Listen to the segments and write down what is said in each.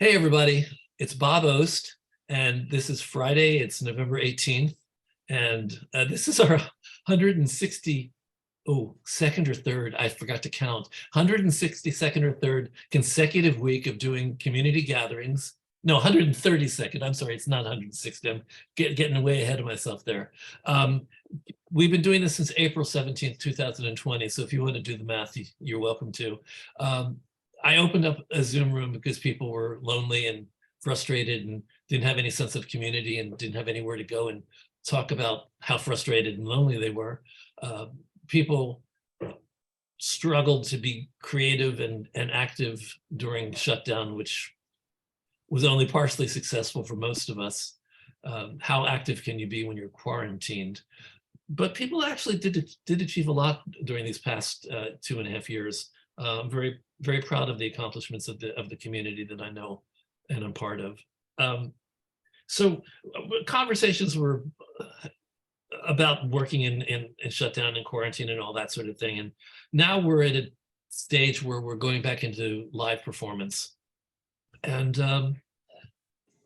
Hey, everybody, it's Bob Ost, and this is Friday. It's November 18th, and this is our 160, second or third, I forgot to count, 162nd or third consecutive week of doing community gatherings. No, 132nd, I'm sorry, it's not 160, I'm getting way ahead of myself there. We've been doing this since April 17th, 2020, so if you want to do the math, you're welcome to. I opened up a Zoom room because people were lonely and frustrated and didn't have any sense of community and didn't have anywhere to go and talk about how frustrated and lonely they were. People struggled to be creative and active during shutdown, which was only partially successful for most of us. How active can you be when you're quarantined? But people actually did achieve a lot during these past 2.5 years. I'm very proud of the accomplishments of the community that I know and I'm part of. So conversations were about working in shutdown and quarantine and all that sort of thing. And now we're at a stage where we're going back into live performance. And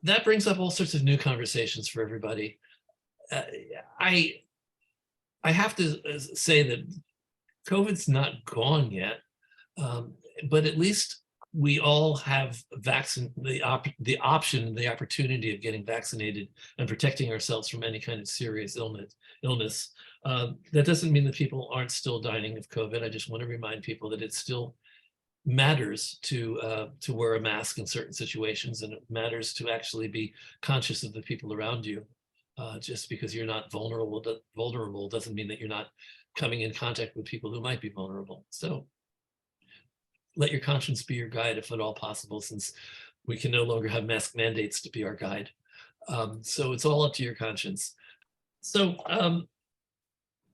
that brings up all sorts of new conversations for everybody. I have to say that COVID's not gone yet. But at least we all have the option, the opportunity of getting vaccinated and protecting ourselves from any kind of serious illness. That doesn't mean that people aren't still dying of COVID. I just want to remind people that it still matters to wear a mask in certain situations, and it matters to actually be conscious of the people around you. Just because you're not vulnerable doesn't mean that you're not coming in contact with people who might be vulnerable. So let your conscience be your guide if at all possible, since we can no longer have mask mandates to be our guide. So it's all up to your conscience. So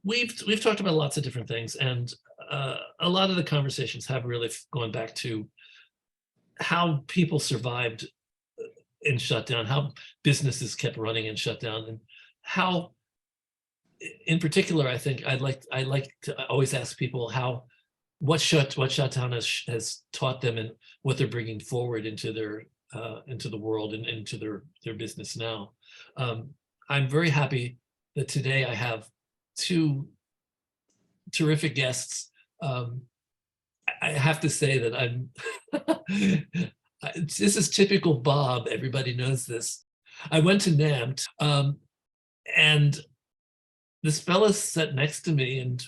we've talked about lots of different things, and a lot of the conversations have really gone back to how people survived in shutdown, how businesses kept running in shutdown, and how, in particular, I think I like to always ask people what shutdown has taught them and what they're bringing forward into the world and into their business now. I'm very happy that today I have two terrific guests. I have to say that I'm this is typical Bob. Everybody knows this. I went to NAMT, and this fella sat next to me, and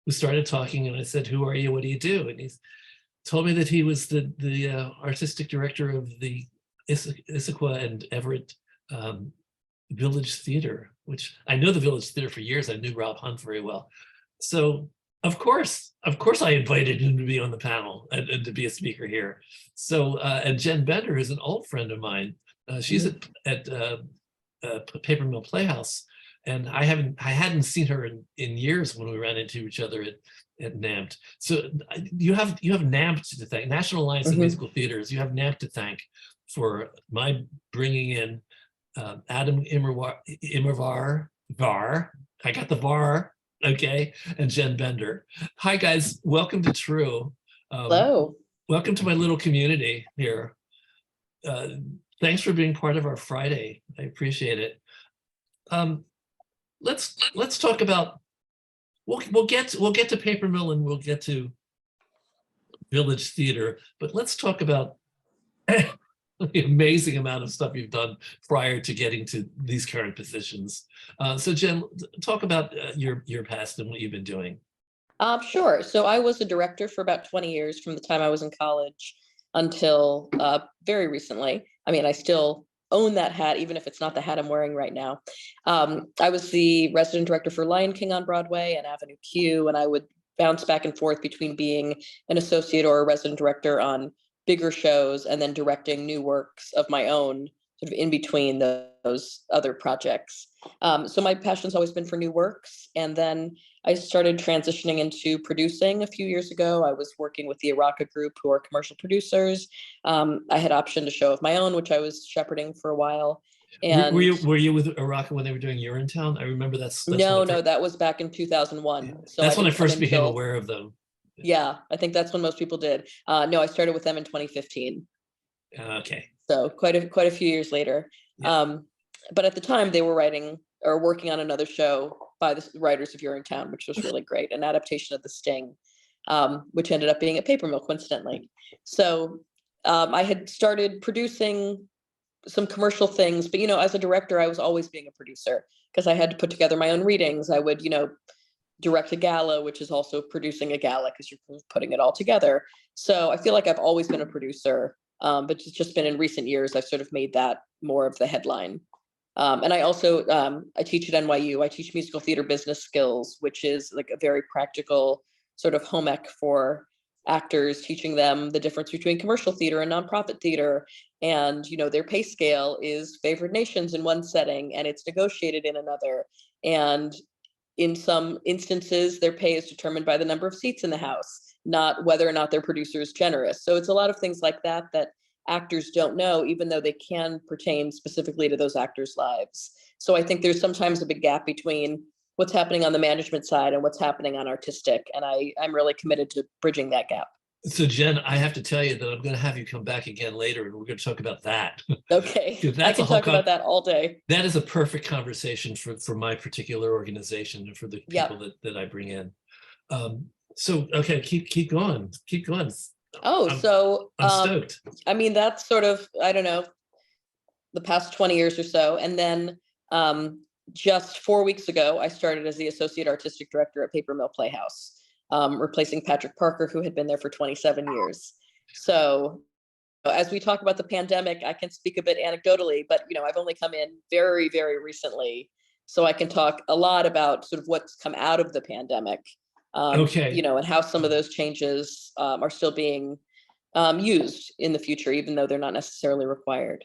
we started talking, and I said, "Who are you? What do you do?" And he told me that he was the artistic director of the Issaquah and Everett Village Theater, which I know the Village Theater for years. I knew Rob Hunt very well. So of course I invited him to be on the panel and to be a speaker here. So and Jen Bender is an old friend of mine. She's at Papermill Playhouse. And I hadn't seen her in years when we ran into each other at NAMT. So you have NAMT to thank, National Alliance of Musical Theaters. You have NAMT to thank for my bringing in Adam Immerwahr, I got the VAR, okay, and Jen Bender. Hi guys, welcome to True. Hello. Welcome to my little community here. Thanks for being part of our Friday. I appreciate it. Let's talk about, we'll get to Papermill and we'll get to Village Theater, but let's talk about the amazing amount of stuff you've done prior to getting to these current positions. So Jen, talk about your past and what you've been doing. Sure. So I was a director for about 20 years from the time I was in college until very recently. I mean, I still own that hat, even if it's not the hat I'm wearing right now. I was the resident director for Lion King on Broadway and Avenue Q, and I would bounce back and forth between being an associate or a resident director on bigger shows and then directing new works of my own sort of in between those other projects. So my passion's always been for new works. And then I started transitioning into producing a few years ago. I was working with the Issaquah group, who are commercial producers. I had optioned a show of my own, which I was shepherding for a while. And were you with Issaquah when they were doing Urinetown? I remember that's no, that was back in 2001. So that's when I first became aware of them. Yeah, I think that's when most people did. No, I started with them in 2015. Okay. So quite a few years later. Yeah. But at the time they were writing or working on another show by the writers of Urinetown, which was really great, an adaptation of The Sting, which ended up being at Papermill, coincidentally. So I had started producing some commercial things, but as a director, I was always being a producer because I had to put together my own readings. I would, direct a gala, which is also producing a gala because you're putting it all together. So I feel like I've always been a producer, but it's just been in recent years I've sort of made that more of the headline. And I also I teach at NYU. I teach musical theater business skills, which is like a very practical sort of home ec for actors, teaching them the difference between commercial theater and nonprofit theater. And their pay scale is favored nations in one setting, and it's negotiated in another. And in some instances, their pay is determined by the number of seats in the house, not whether or not their producer is generous. So it's a lot of things like that that actors don't know, even though they can pertain specifically to those actors' lives. So I think there's sometimes a big gap between what's happening on the management side and what's happening on artistic. And I'm really committed to bridging that gap. So Jen, I have to tell you that I'm going to have you come back again later, and we're going to talk about that. Okay, I That's a can whole talk about that all day. That is a perfect conversation for my particular organization and for the people Yep. that I bring in. So okay, keep going, keep going. Oh, so I'm stoked. I mean, that's sort of, I don't know, the past 20 years or so. And then just 4 weeks ago, I started as the associate artistic director at Papermill Playhouse, replacing Patrick Parker, who had been there for 27 years. So as we talk about the pandemic, I can speak a bit anecdotally, but I've only come in very, very recently. So I can talk a lot about sort of what's come out of the pandemic, Okay. and how some of those changes are still being used in the future, even though they're not necessarily required.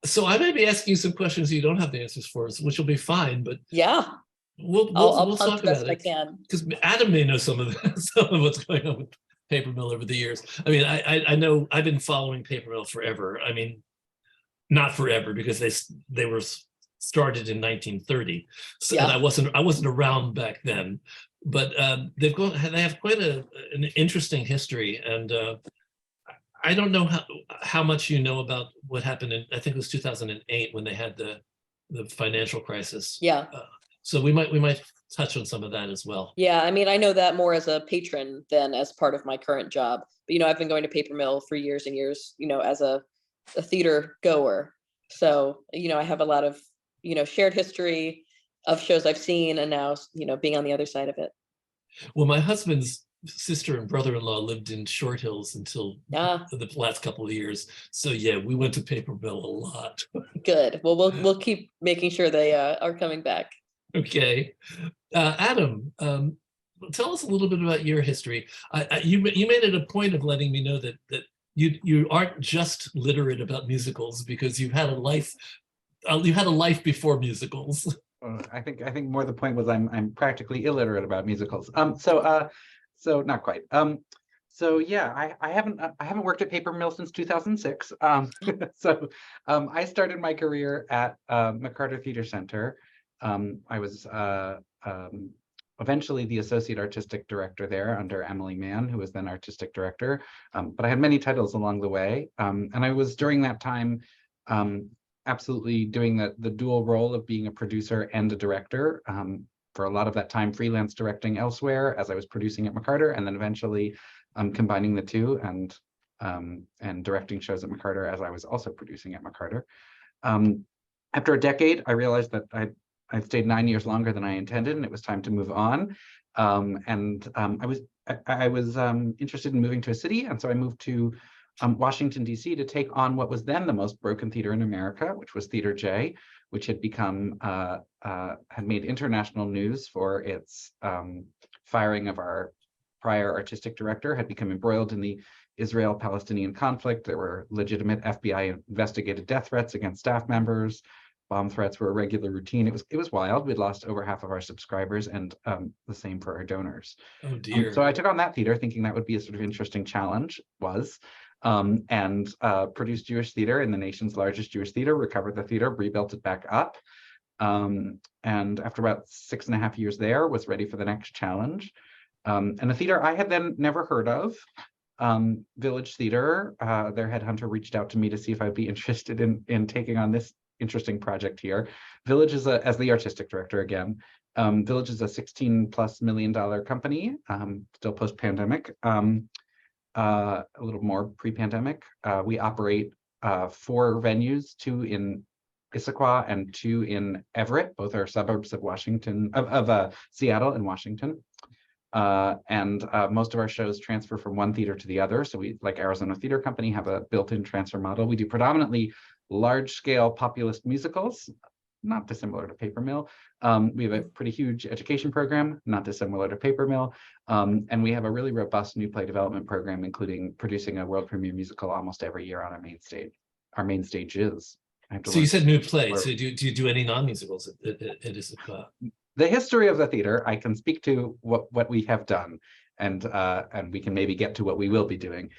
So I may be asking you some questions you don't have the answers for, which will be fine, but Yeah, we'll I'll punt talk the best about I it can. because Adam may know some of some of what's going on with Papermill over the years. I mean, I know I've been following Papermill forever. I mean, not forever because they were started in 1930, so, and Yeah. I wasn't around back then. But they have quite an interesting history, and I don't know how much you know about what happened in, I think it was 2008 when they had the financial crisis. Yeah. So we might touch on some of that as well. Yeah, I mean, I know that more as a patron than as part of my current job. But I've been going to Papermill for years and years, as a theater goer. So, I have a lot of, shared history of shows I've seen, and now, being on the other side of it. Well, my husband's sister and brother-in-law lived in Short Hills until the last couple of years. So yeah, we went to Papermill a lot. Good. Well, we'll keep making sure they are coming back. Okay. Adam, tell us a little bit about your history. You made it a point of letting me know that you aren't just literate about musicals because you've had a life before musicals. I think more the point was I'm practically illiterate about musicals. So not quite. So yeah, I haven't worked at Papermill since 2006. So I started my career at McCarter Theater Center. I was eventually the associate artistic director there under Emily Mann, who was then artistic director. But I had many titles along the way, and I was during that time absolutely doing the dual role of being a producer and a director. For a lot of that time, freelance directing elsewhere as I was producing at McCarter, and then eventually combining the two and directing shows at McCarter as I was also producing at McCarter. After a decade, I realized that I'd stayed 9 years longer than I intended, and it was time to move on. I was interested in moving to a city, and so I moved to Washington, D.C. to take on what was then the most broken theater in America, which was Theater J, which had become, had made international news for its firing of our prior artistic director, had become embroiled in the Israel-Palestinian conflict. There were legitimate FBI investigated death threats against staff members. Bomb threats were a regular routine. It was wild. We'd lost over half of our subscribers, and the same for our donors. Oh dear. So I took on that theater thinking that would be a sort of interesting challenge, and produced Jewish theater in the nation's largest Jewish theater, recovered the theater, rebuilt it back up. And after about 6.5 years there, was ready for the next challenge. And a theater I had then never heard of, Village Theater, their headhunter, reached out to me to see if I'd be interested in taking on this interesting project here. Village is as the artistic director again. Village is a $16+ million company, still post-pandemic, a little more pre-pandemic. We operate 4 venues, 2 in Issaquah and 2 in Everett. Both are suburbs of Washington, of Seattle and Washington. And most of our shows transfer from one theater to the other. So we, like Arizona Theater Company, have a built-in transfer model. We do predominantly large-scale populist musicals, not dissimilar to Papermill. We have a pretty huge education program, not dissimilar to Papermill. And we have a really robust new play development program, including producing a world premiere musical almost every year on our main stage. Our main stage is. So you said new play. So do you do any non-musicals at Issaquah? The history of the theater, I can speak to what we have done, and we can maybe get to what we will be doing.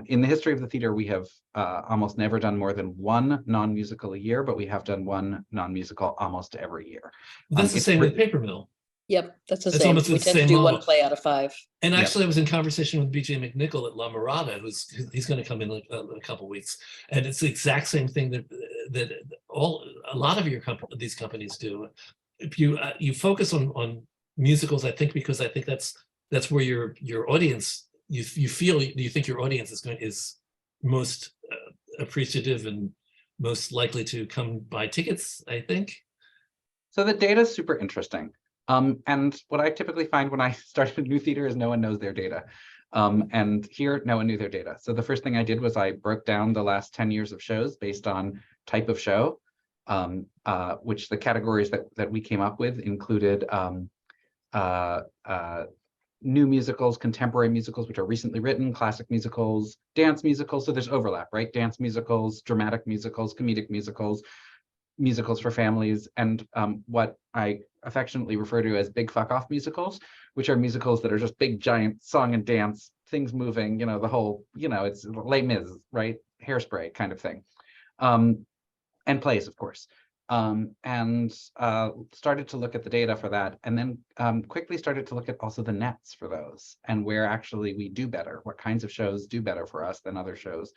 In the history of the theater, we have almost never done more than 1 non-musical a year, but we have done 1 non-musical almost every year. That's the same with Papermill. Yep, that's the It's same. almost We the tend to same do 1 model. play out of 5. And Yep. actually, I was in conversation with BJ McNichol at La Mirada, he's going to come in a couple weeks, and it's the exact same thing that a lot of these companies do. If you focus on musicals, I think, because I think that's where your audience, you think your audience is most appreciative and most likely to come buy tickets, I think. So the data is super interesting. And what I typically find when I start a new theater is no one knows their data. And here, no one knew their data. So the first thing I did was I broke down the last 10 years of shows based on type of show, which the categories that we came up with included new musicals, contemporary musicals, which are recently written, classic musicals, dance musicals. So there's overlap, right? Dance musicals, dramatic musicals, comedic musicals, musicals for families, and what I affectionately refer to as big fuck off musicals, which are musicals that are just big giant song and dance, things moving, the whole, it's Les Mis, right? Hairspray kind of thing. And plays, of course. And started to look at the data for that, and then quickly started to look at also the nets for those and where actually we do better, what kinds of shows do better for us than other shows.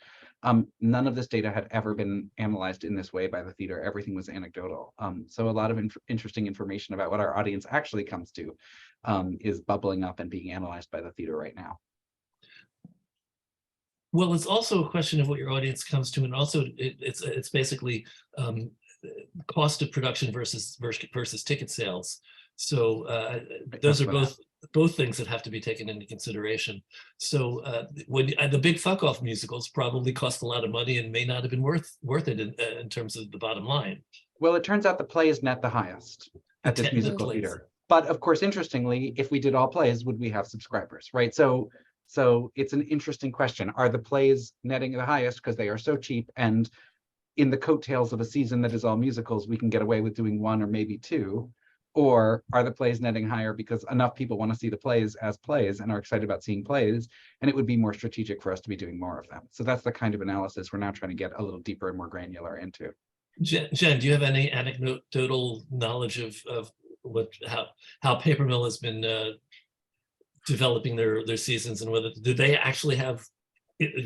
None of this data had ever been analyzed in this way by the theater. Everything was anecdotal. So a lot of interesting information about what our audience actually comes to is bubbling up and being analyzed by the theater right now. Well, it's also a question of what your audience comes to, and also it's basically cost of production versus ticket sales. So those are both things that have to be taken into consideration. So when the big fuck off musicals probably cost a lot of money and may not have been worth it in terms of the bottom line. Well, it turns out the plays net the highest at this musical theater. But of course, interestingly, if we did all plays, would we have subscribers, right? So it's an interesting question. Are the plays netting the highest because they are so cheap, and in the coattails of a season that is all musicals, we can get away with doing 1 or maybe 2? Or are the plays netting higher because enough people want to see the plays as plays and are excited about seeing plays, and it would be more strategic for us to be doing more of them? So that's the kind of analysis we're now trying to get a little deeper and more granular into. Jen, do you have any anecdotal knowledge of how Papermill has been developing their seasons, and whether do they actually have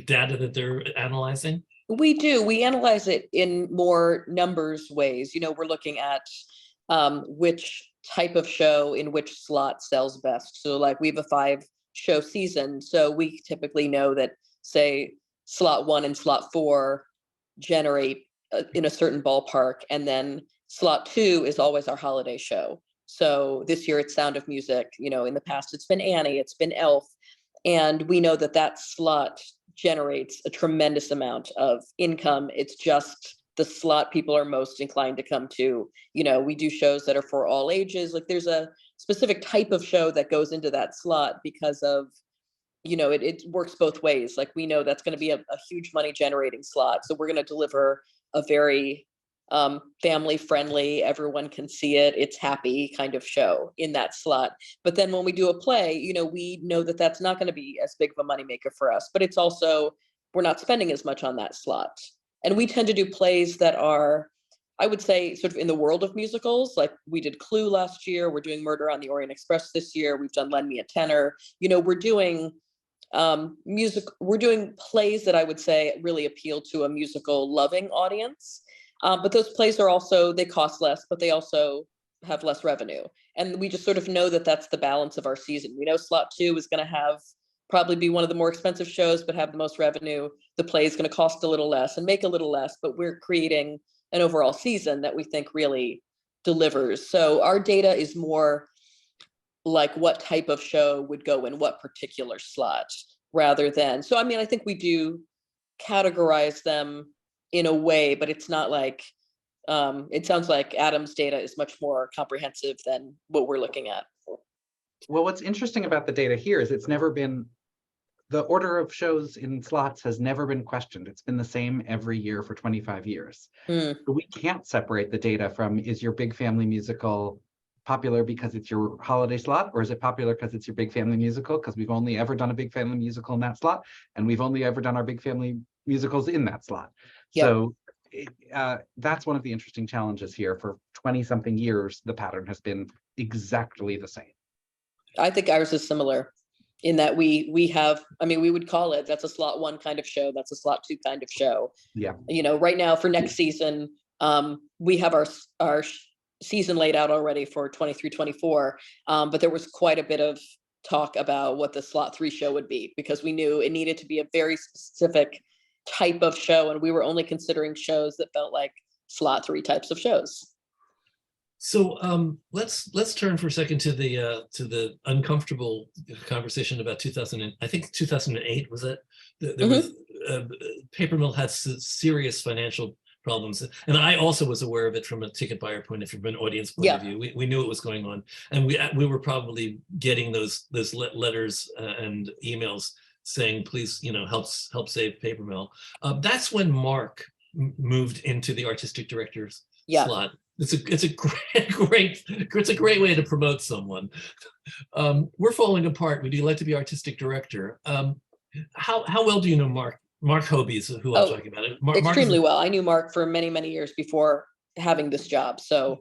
data that they're analyzing? We do. We analyze it in more numbers ways. We're looking at which type of show in which slot sells best. So like we have a 5-show season. So we typically know that, say, slot 1 and slot 4 generate in a certain ballpark. And then slot 2 is always our holiday show. So this year it's Sound of Music. In the past it's been Annie, it's been Elf. And we know that slot generates a tremendous amount of income. It's just the slot people are most inclined to come to. We do shows that are for all ages. Like there's a specific type of show that goes into that slot because of, it works both ways. Like we know that's going to be a huge money generating slot. So we're going to deliver a very family friendly, everyone can see it, it's happy kind of show in that slot. But then when we do a play, we know that that's not going to be as big of a moneymaker for us, but it's also, we're not spending as much on that slot. And we tend to do plays that are, I would say, sort of in the world of musicals. Like we did Clue last year, we're doing Murder on the Orient Express this year, we've done Lend Me a Tenor. We're doing we're doing plays that I would say really appeal to a musical loving audience. But those plays are also, they cost less, but they also have less revenue. And we just sort of know that that's the balance of our season. We know slot 2 is going to have probably be one of the more expensive shows, but have the most revenue. The play is going to cost a little less and make a little less, but we're creating an overall season that we think really delivers. So our data is more like what type of show would go in what particular slot rather than, so I mean, I think we do categorize them in a way, but it's not like, it sounds like Adam's data is much more comprehensive than what we're looking at. Well, what's interesting about the data here is it's never been, the order of shows in slots has never been questioned. It's been the same every year for 25 years. Mm. So we can't separate the data from, is your big family musical popular because it's your holiday slot, or is it popular because it's your big family musical? Because we've only ever done a big family musical in that slot, and we've only ever done our big family musicals in that slot. Yep. So that's one of the interesting challenges here. For 20 something years, the pattern has been exactly the same. I think ours is similar in that we have, I mean, we would call it, that's a slot 1 kind of show, that's a slot 2 kind of show. Yeah. You know, right now for next season, we have our season laid out already for 23-24, but there was quite a bit of talk about what the slot 3 show would be, because we knew it needed to be a very specific type of show, and we were only considering shows that felt like slot 3 types of shows. So let's turn for a second to the uncomfortable conversation about 2008 was it? There was Papermill had serious financial problems, and I also was aware of it from a ticket buyer point of view, from an audience point of view. We knew it was going on, and we were probably getting those letters and emails saying, please, help save Papermill. That's when Mark moved into the artistic director's slot. It's a great way to promote someone. We're falling apart. Would you like to be artistic director? How well do you know Mark? Mark Hobie is who I'm talking about. Extremely well. I knew Mark for many, many years before having this job. So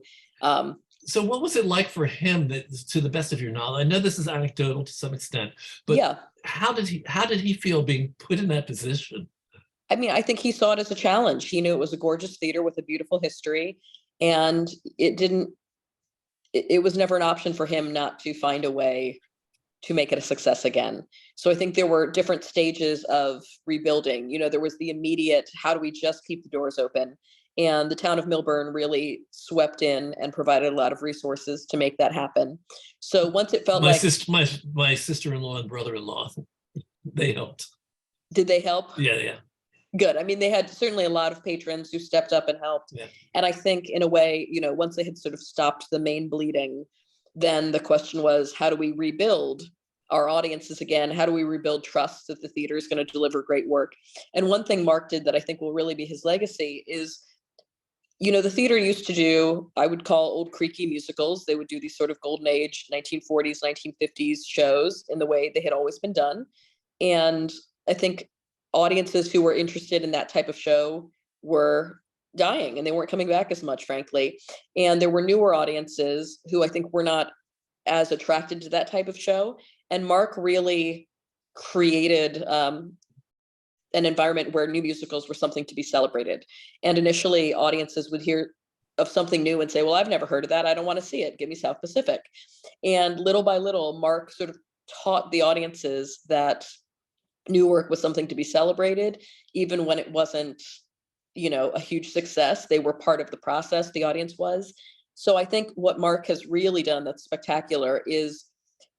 so what was it like for him, to the best of your knowledge? I know this is anecdotal to some extent, but how did he feel being put in that position? I mean, I think he saw it as a challenge. He knew it was a gorgeous theater with a beautiful history, and it was never an option for him not to find a way to make it a success again. So I think there were different stages of rebuilding. There was the immediate, how do we just keep the doors open? And the town of Millburn really swept in and provided a lot of resources to make that happen. So once it felt my sister-in-law and brother-in-law, they helped. Did they help? Yeah. Good. I mean, they had certainly a lot of patrons who stepped up and helped. Yeah. And I think in a way, once they had sort of stopped the main bleeding, then the question was, how do we rebuild our audiences again? How do we rebuild trust that the theater is going to deliver great work? And one thing Mark did that I think will really be his legacy is, the theater used to do, I would call old creaky musicals. They would do these sort of golden age 1940s, 1950s shows in the way they had always been done. And I think audiences who were interested in that type of show were dying, and they weren't coming back as much, frankly. And there were newer audiences who I think were not as attracted to that type of show. And Mark really created an environment where new musicals were something to be celebrated. And initially audiences would hear of something new and say, well, I've never heard of that. I don't want to see it. Give me South Pacific. And little by little, Mark sort of taught the audiences that new work was something to be celebrated, even when it wasn't, a huge success. They were part of the process, the audience was. So I think what Mark has really done that's spectacular is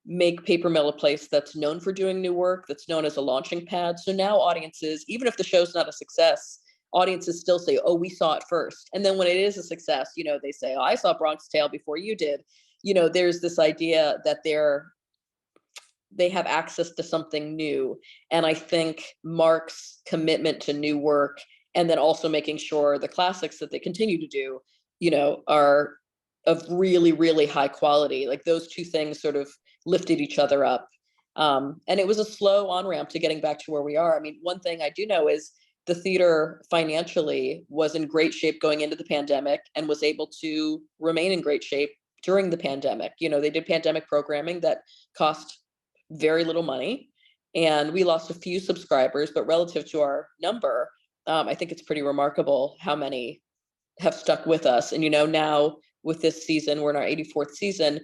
make Papermill a place that's known for doing new work, that's known as a launching pad. So now audiences, even if the show's not a success, audiences still say, oh, we saw it first. And then when it is a success, they say, oh, I saw Bronx Tale before you did. There's this idea that they have access to something new. And I think Mark's commitment to new work, and then also making sure the classics that they continue to do, are of really, really high quality. Like those two things sort of lifted each other up. And it was a slow on-ramp to getting back to where we are. I mean, one thing I do know is the theater financially was in great shape going into the pandemic and was able to remain in great shape during the pandemic. They did pandemic programming that cost very little money. and we lost a few subscribers, but relative to our number, I think it's pretty remarkable how many have stuck with us. And, now with this season, we're in our 84th season.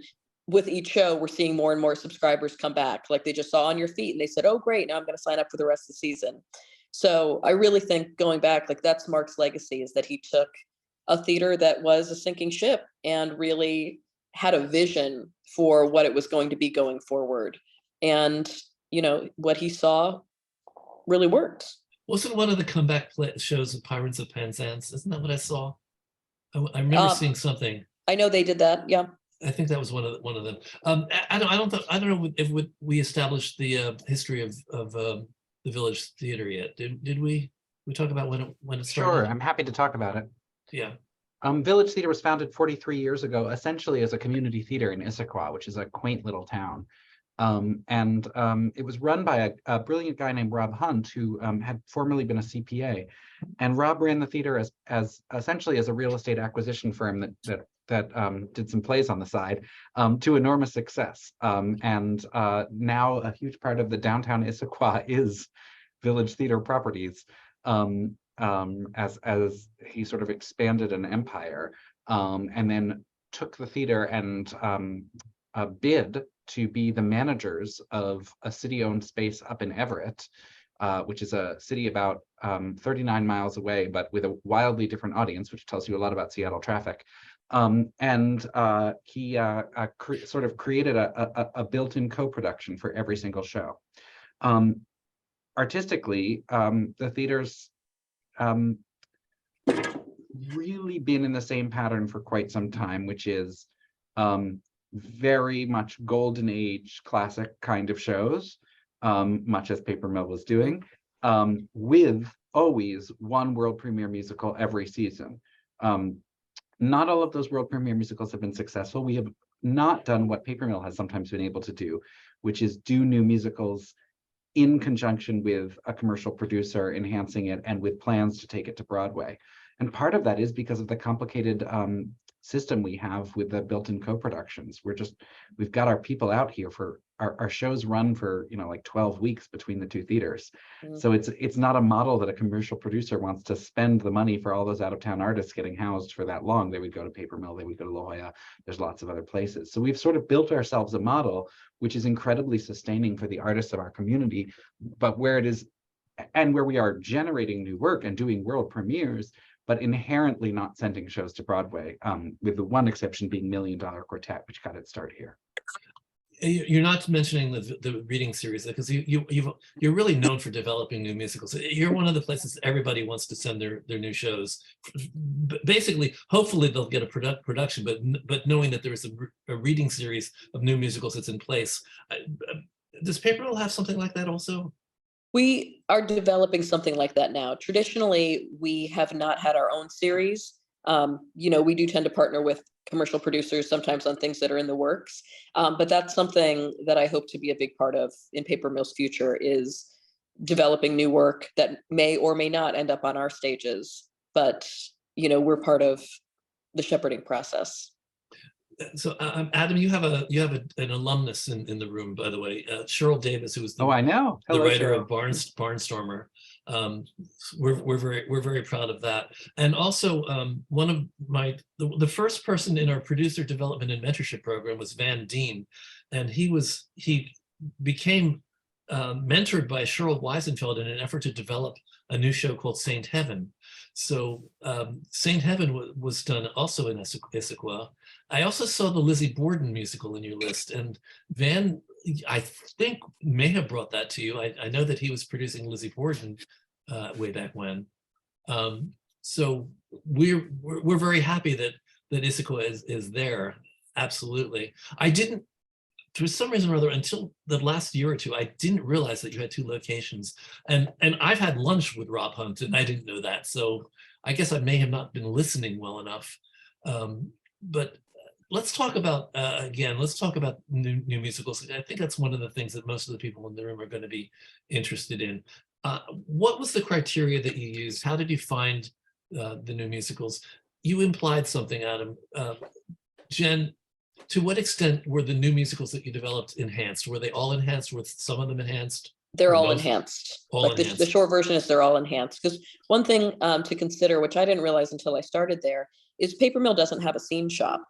With each show, we're seeing more and more subscribers come back. Like they just saw on your feet and they said, oh, great, now I'm going to sign up for the rest of the season. So I really think going back, like that's Mark's legacy, is that he took a theater that was a sinking ship and really had a vision for what it was going to be going forward. And, what he saw really worked. Wasn't one of the comeback shows of Pirates of Penzance? Isn't that what I saw? I remember seeing something. I know they did that. Yeah. I think that was one of them. I don't know if we established the history of the Village Theater yet. Did we talk about when it started? Sure, I'm happy to talk about it. Yeah. Village Theater was founded 43 years ago, essentially as a community theater in Issaquah, which is a quaint little town. It was run by a brilliant guy named Rob Hunt, who had formerly been a CPA. And Rob ran the theater as essentially as a real estate acquisition firm that did some plays on the side, to enormous success. Now a huge part of the downtown Issaquah is Village Theater properties, as he sort of expanded an empire, and then took the theater and bid to be the managers of a city-owned space up in Everett, which is a city about 39 miles away, but with a wildly different audience, which tells you a lot about Seattle traffic. He sort of created a built-in co-production for every single show. Artistically, the theater's really been in the same pattern for quite some time, which is very much golden age classic kind of shows, much as Papermill was doing, with always one world premiere musical every season. Not all of those world premiere musicals have been successful. We have not done what Papermill has sometimes been able to do, which is do new musicals in conjunction with a commercial producer enhancing it and with plans to take it to Broadway. And part of that is because of the complicated system we have with the built-in co-productions. We've got our people out here for our shows run for like 12 weeks between the two theaters. So it's not a model that a commercial producer wants to spend the money for all those out-of-town artists getting housed for that long. They would go to Papermill, they would go to La Jolla. There's lots of other places. So we've sort of built ourselves a model which is incredibly sustaining for the artists of our community, but where we are generating new work and doing world premieres, but inherently not sending shows to Broadway, with the one exception being $1 Million Quartet, which got its start here. You're not mentioning the reading series, because you're really known for developing new musicals. You're one of the places everybody wants to send their new shows. Basically, hopefully they'll get a production, but knowing that there is a reading series of new musicals that's in place. Does Papermill have something like that also? We are developing something like that now. Traditionally, we have not had our own series. We do tend to partner with commercial producers sometimes on things that are in the works. But that's something that I hope to be a big part of in Papermill's future, is developing new work that may or may not end up on our stages. But, we're part of the shepherding process. So Adam, you have an alumnus in the room, by the way, Cheryl Davis, who was the Hello, writer Cheryl. of Barnstormer. We're very proud of that. And also one of the first person in our producer development and mentorship program was Van Deen, and he became mentored by Cheryl Weisenfeld in an effort to develop a new show called Saint Heaven. So Saint Heaven was done also in Issaquah. I also saw the Lizzie Borden musical in your list, and Van, I think, may have brought that to you. I know that he was producing Lizzie Borden way back when. So we're very happy that Issaquah is there. Absolutely. I didn't, for some reason or other, until the last year or two, I didn't realize that you had two locations. And I've had lunch with Rob Hunt, and I didn't know that. So I guess I may have not been listening well enough. But let's talk about, let's talk about new musicals. I think that's one of the things that most of the people in the room are going to be interested in. What was the criteria that you used? How did you find the new musicals? You implied something, Adam. Jen, to what extent were the new musicals that you developed enhanced? Were they all enhanced? Were some of them enhanced? They're Or all most? enhanced. All Like the enhanced. short version is they're all enhanced. Because one thing to consider, which I didn't realize until I started there, is Papermill doesn't have a scene shop.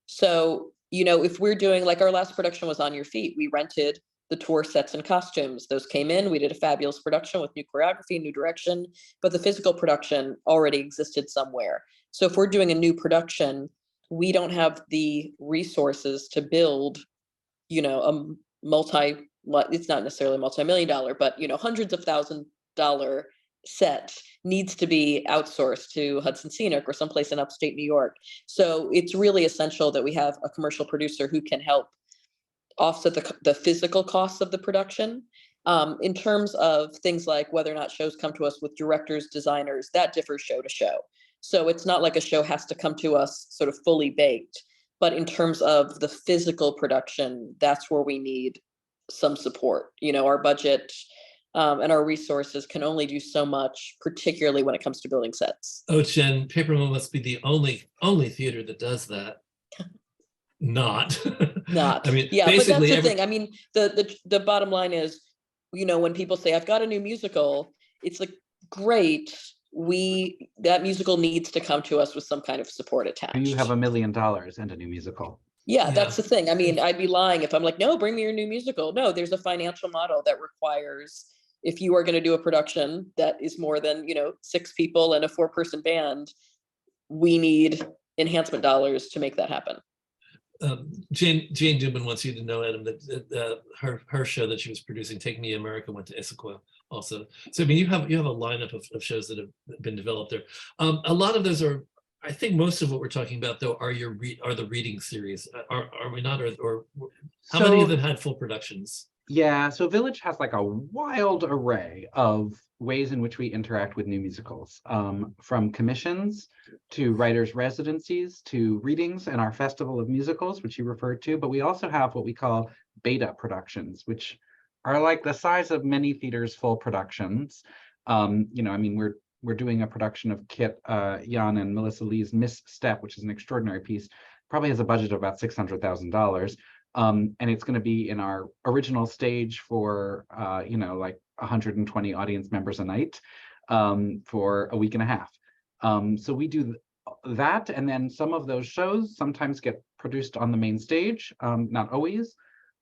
So, if we're doing, like, our last production was On Your Feet, we rented the tour sets and costumes. Those came in, we did a fabulous production with new choreography, new direction, but the physical production already existed somewhere. So if we're doing a new production, we don't have the resources to build, a it's not necessarily multi-million dollar, but hundreds of $1,000 set needs to be outsourced to Hudson Scenic or someplace in upstate New York. So it's really essential that we have a commercial producer who can help offset the physical costs of the production. In terms of things like whether or not shows come to us with directors, designers, that differs show to show. So it's not like a show has to come to us sort of fully baked, but in terms of the physical production, that's where we need some support. Our budget and our resources can only do so much, particularly when it comes to building sets. Oh, Jen, Papermill must be the only theater that does that. Not. Not. I mean, Yeah, but that's basically the thing. I mean, the bottom line is, when people say, I've got a new musical, it's like, great. That musical needs to come to us with some kind of support attached. And you have $1 million and a new musical. Yeah, that's the thing. I mean, I'd be lying if I'm like, no, bring me your new musical. No, there's a financial model that requires, if you are going to do a production that is more than, 6 people and a 4-person band, we need enhancement dollars to make that happen. Jane Dubin wants you to know, Adam, that her show that she was producing, Take Me America, went to Issaquah also. So I mean, you have a lineup of shows that have been developed there. A lot of those are, I think most of what we're talking about though are the reading series. Are we not? Or how many of them had full productions? Yeah, so Village has like a wild array of ways in which we interact with new musicals, from commissions to writers' residencies to readings and our Festival of Musicals, which you referred to. But we also have what we call beta productions, which are like the size of many theaters' full productions. I mean, we're doing a production of Kit Jan and Melissa Lee's Misstep, which is an extraordinary piece, probably has a budget of about $600,000. And it's going to be in our original stage for, like 120 audience members a night for a week and a half. So we do that. And then some of those shows sometimes get produced on the main stage, not always.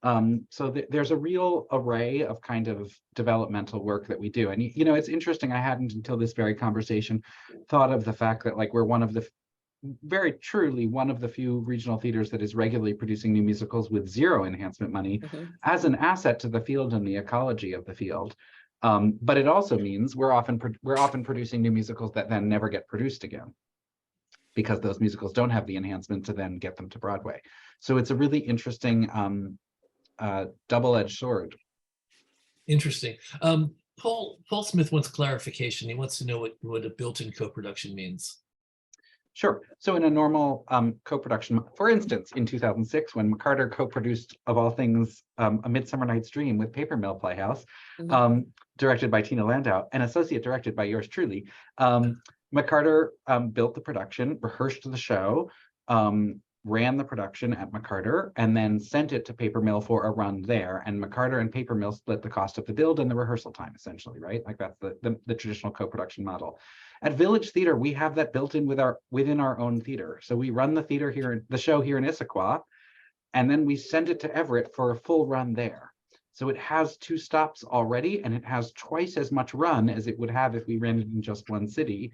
So there's a real array of kind of developmental work that we do. And, it's interesting. I hadn't until this very conversation thought of the fact that like we're very truly one of the few regional theaters that is regularly producing new musicals with zero enhancement money as an asset to the field and the ecology of the field. But it also means we're often producing new musicals that then never get produced again because those musicals don't have the enhancement to then get them to Broadway. So it's a really interesting double-edged sword. Interesting. Paul Smith wants clarification. He wants to know what a built-in co-production means. Sure. So in a normal co-production, for instance, in 2006, when McCarter co-produced, of all things, A Midsummer Night's Dream with Papermill Playhouse, directed by Tina Landau and associate directed by yours truly, McCarter built the production, rehearsed the show, ran the production at McCarter, and then sent it to Papermill for a run there. And McCarter and Papermill split the cost of the build and the rehearsal time, essentially, right? Like that's the traditional co-production model. At Village Theater, we have that built in within our own theater. So we run the show here in Issaquah, and then we send it to Everett for a full run there. So it has 2 stops already, and it has twice as much run as it would have if we ran it in just one city.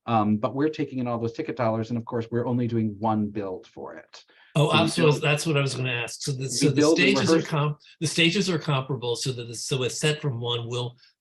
But we're taking in all those ticket dollars, and of course, we're only doing one build for it. Oh, absolutely. That's what I was going to ask. So the stages are comparable, so that a set from one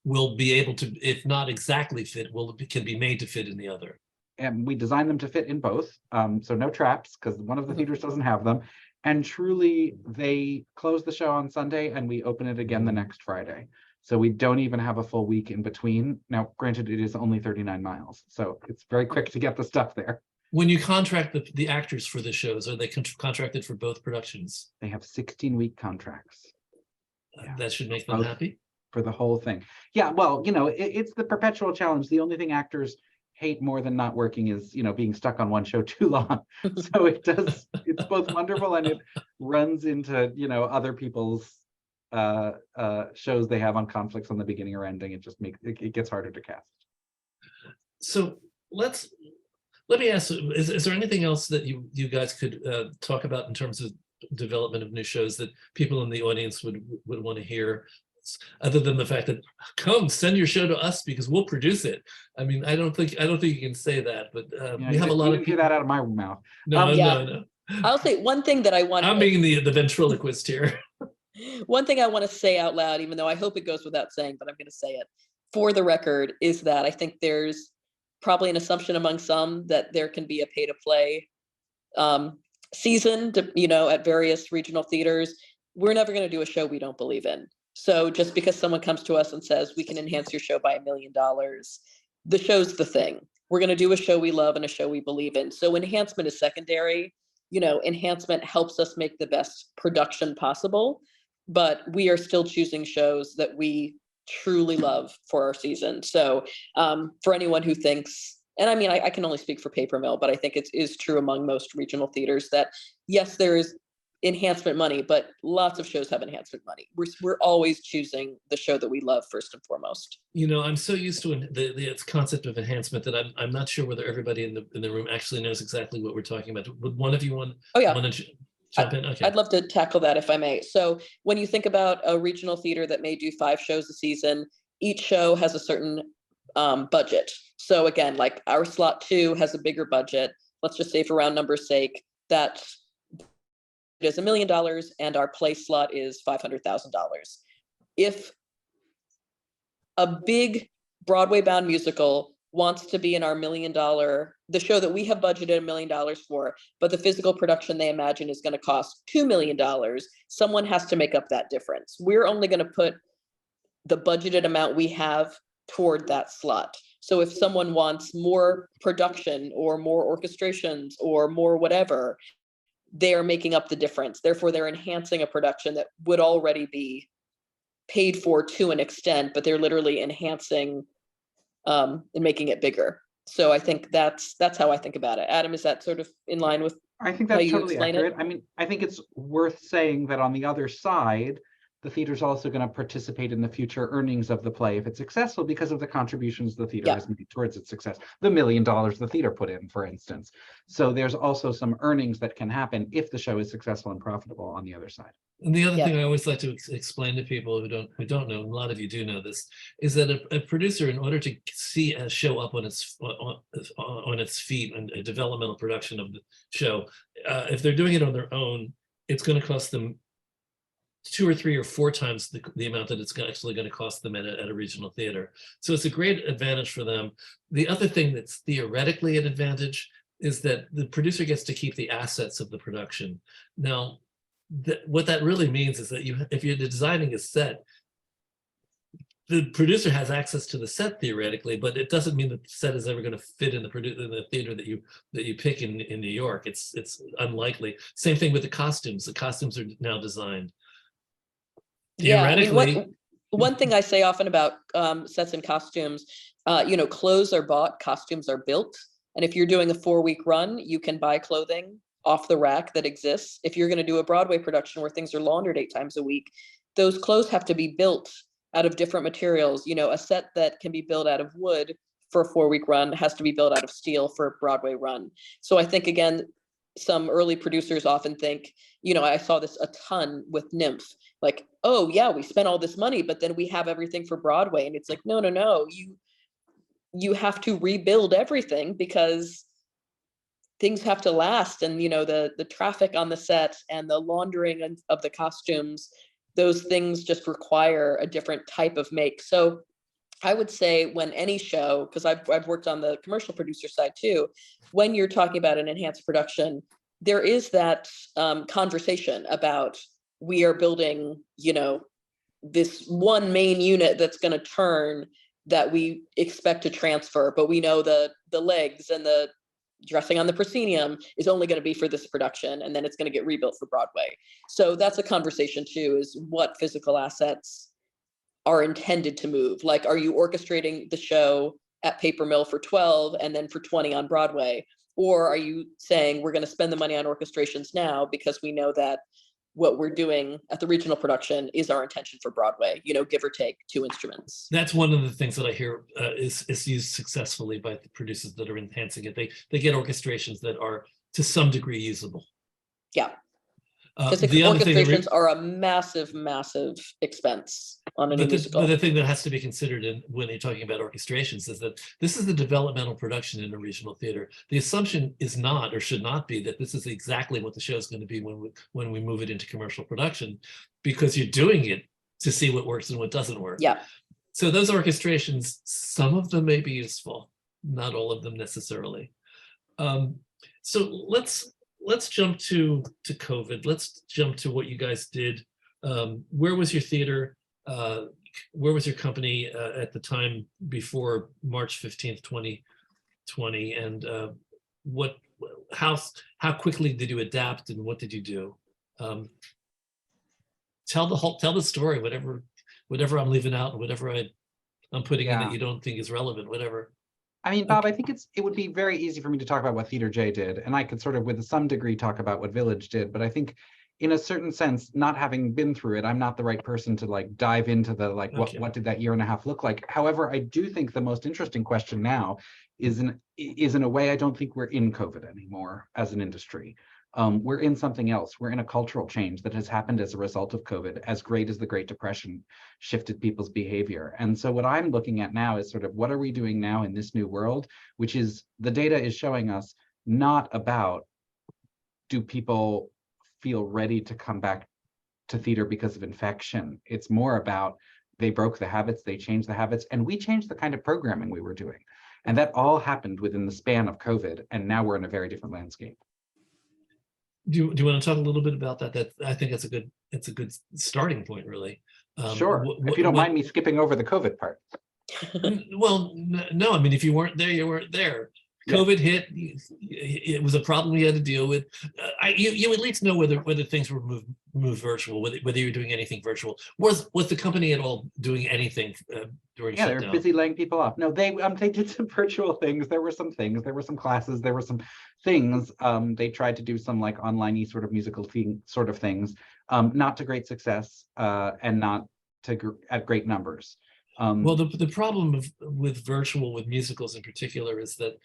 will be able to, if not exactly fit, can be made to fit in the other. And we design them to fit in both, so no traps, because one of the theaters doesn't have them. And truly, they close the show on Sunday, and we open it again the next Friday. So we don't even have a full week in between. Now, granted, it is only 39 miles, so it's very quick to get the stuff there. When you contract the actors for the shows, are they contracted for both productions? They have 16-week contracts. That should make them happy? For the whole thing. Yeah, well, it's the perpetual challenge. The only thing actors hate more than not working is, being stuck on one show too long. So it's both wonderful and it runs into, other people's shows they have on conflicts on the beginning or ending. It just makes it gets harder to cast. So let me ask, is there anything else that you guys could talk about in terms of development of new shows that people in the audience would want to hear, other than the fact that come send your show to us because we'll produce it? I mean, I don't think you can say that, but we have a lot of people. people. Hear that out of my mouth. No, Yeah. no. I'll say one thing that I want. I'm being the ventriloquist here. One thing I want to say out loud, even though I hope it goes without saying, but I'm going to say it for the record, is that I think there's probably an assumption among some that there can be a pay-to-play season, at various regional theaters. We're never going to do a show we don't believe in. So just because someone comes to us and says, we can enhance your show by $1 million, the show's the thing. We're going to do a show we love and a show we believe in. So enhancement is secondary. Enhancement helps us make the best production possible, but we are still choosing shows that we truly love for our season. So for anyone who thinks, and I mean, I can only speak for Papermill, but I think it is true among most regional theaters that yes, there is enhancement money, but lots of shows have enhancement money. We're always choosing the show that we love first and foremost. I'm so used to the concept of enhancement that I'm not sure whether everybody in the room actually knows exactly what we're talking about. Would one of you want to jump in? Okay. I'd love to tackle that if I may. So when you think about a regional theater that may do 5 shows a season, each show has a certain budget. So again, like our slot 2 has a bigger budget. Let's just say for round numbers sake, that is $1 million and our play slot is $500,000. If a big Broadway bound musical wants to be in our $1 million, the show that we have budgeted $1 million for, but the physical production they imagine is going to cost $2 million, someone has to make up that difference. We're only going to put the budgeted amount we have toward that slot. So if someone wants more production or more orchestrations or more whatever, they're making up the difference. Therefore, they're enhancing a production that would already be paid for to an extent, but they're literally enhancing and making it bigger. So I think that's how I think about it. Adam, is that sort of in line with I think how that's you totally explain accurate. it? I mean, I think it's worth saying that on the other side, the theater's also going to participate in the future earnings of the play if it's successful because of the contributions the theater has made towards its success. The $1 million the theater put in, for instance. So there's also some earnings that can happen if the show is successful and profitable on the other side. And the other thing I always like to explain to people who don't know, and a lot of you do know this, is that a producer, in order to see a show up on its feet and a developmental production of the show, if they're doing it on their own, it's going to cost them 2 or 3 or 4 times the amount that it's actually going to cost them at a regional theater. So it's a great advantage for them. The other thing that's theoretically an advantage is that the producer gets to keep the assets of the production. Now, what that really means is that if you're designing a set, the producer has access to the set theoretically, but it doesn't mean that the set is ever going to fit in the theater that you pick in New York. It's unlikely. Same thing with the costumes. The costumes are now designed. Theoretically, I mean, one thing I say often about sets and costumes, clothes are bought, costumes are built. And if you're doing a 4-week run, you can buy clothing off the rack that exists. If you're going to do a Broadway production where things are laundered 8 times a week, those clothes have to be built out of different materials. A set that can be built out of wood for a 4-week run has to be built out of steel for a Broadway run. So I think, again, some early producers often think, I saw this a ton with Nymph, like, oh yeah, we spent all this money, but then we have everything for Broadway. And it's like, no, you have to rebuild everything because things have to last. And, the traffic on the set and the laundering of the costumes, those things just require a different type of make. So I would say when any show, because I've worked on the commercial producer side too, when you're talking about an enhanced production, there is that conversation about we are building, this one main unit that's going to turn that we expect to transfer, but we know the legs and the dressing on the proscenium is only going to be for this production, and then it's going to get rebuilt for Broadway. So that's a conversation too, is what physical assets are intended to move. Like, are you orchestrating the show at Papermill for 12 and then for 20 on Broadway? Or are you saying we're going to spend the money on orchestrations now because we know that what we're doing at the regional production is our intention for Broadway, give or take 2 instruments. That's one of the things that I hear is used successfully by the producers that are enhancing it. They get orchestrations that are to some degree usable. Yeah. Because The other thing orchestrations are a massive, massive expense on any musical. But the thing that has to be considered when you're talking about orchestrations is that this is the developmental production in a regional theater. The assumption is not, or should not be, that this is exactly what the show is going to be when we move it into commercial production, because you're doing it to see what works and what doesn't work. Yeah. So those orchestrations, some of them may be useful, not all of them necessarily. So let's jump to COVID. Let's jump to what you guys did. Where was your theater? Where was your company at the time before March 15th, 2020? And how quickly did you adapt, and what did you do? Tell the story, whatever I'm leaving out, and whatever I'm putting in that you don't think is relevant, whatever. I mean, Bob, I think it would be very easy for me to talk about what Theater J did, and I could sort of, with some degree, talk about what Village did. But I think, in a certain sense, not having been through it, I'm not the right person to like dive into the what did that year and a half look like. However, I do think the most interesting question now is in a way I don't think we're in COVID anymore as an industry. We're in something else. We're in a cultural change that has happened as a result of COVID, as great as the Great Depression shifted people's behavior. And so what I'm looking at now is sort of, what are we doing now in this new world, which is, the data is showing us, not about, do people feel ready to come back to theater because of infection? It's more about, they broke the habits, they changed the habits, and we changed the kind of programming we were doing. And that all happened within the span of COVID, and now we're in a very different landscape. Do you want to talk a little bit about that? That I think it's a good starting point, really. Sure. If you don't mind me skipping over the COVID part. Well, no. I mean, if you weren't there, you weren't there. COVID hit. It was a problem we had to deal with. You at least know whether things were moved virtual, whether you were doing anything virtual. Was the company at all doing anything during shutdown? They were busy laying people off. No, they did some virtual things. There were some things. There were some classes. There were some things. They tried to do some like online-y sort of musical sort of things, not to great success, and not at great numbers. Well, the problem with virtual, with musicals in particular, is that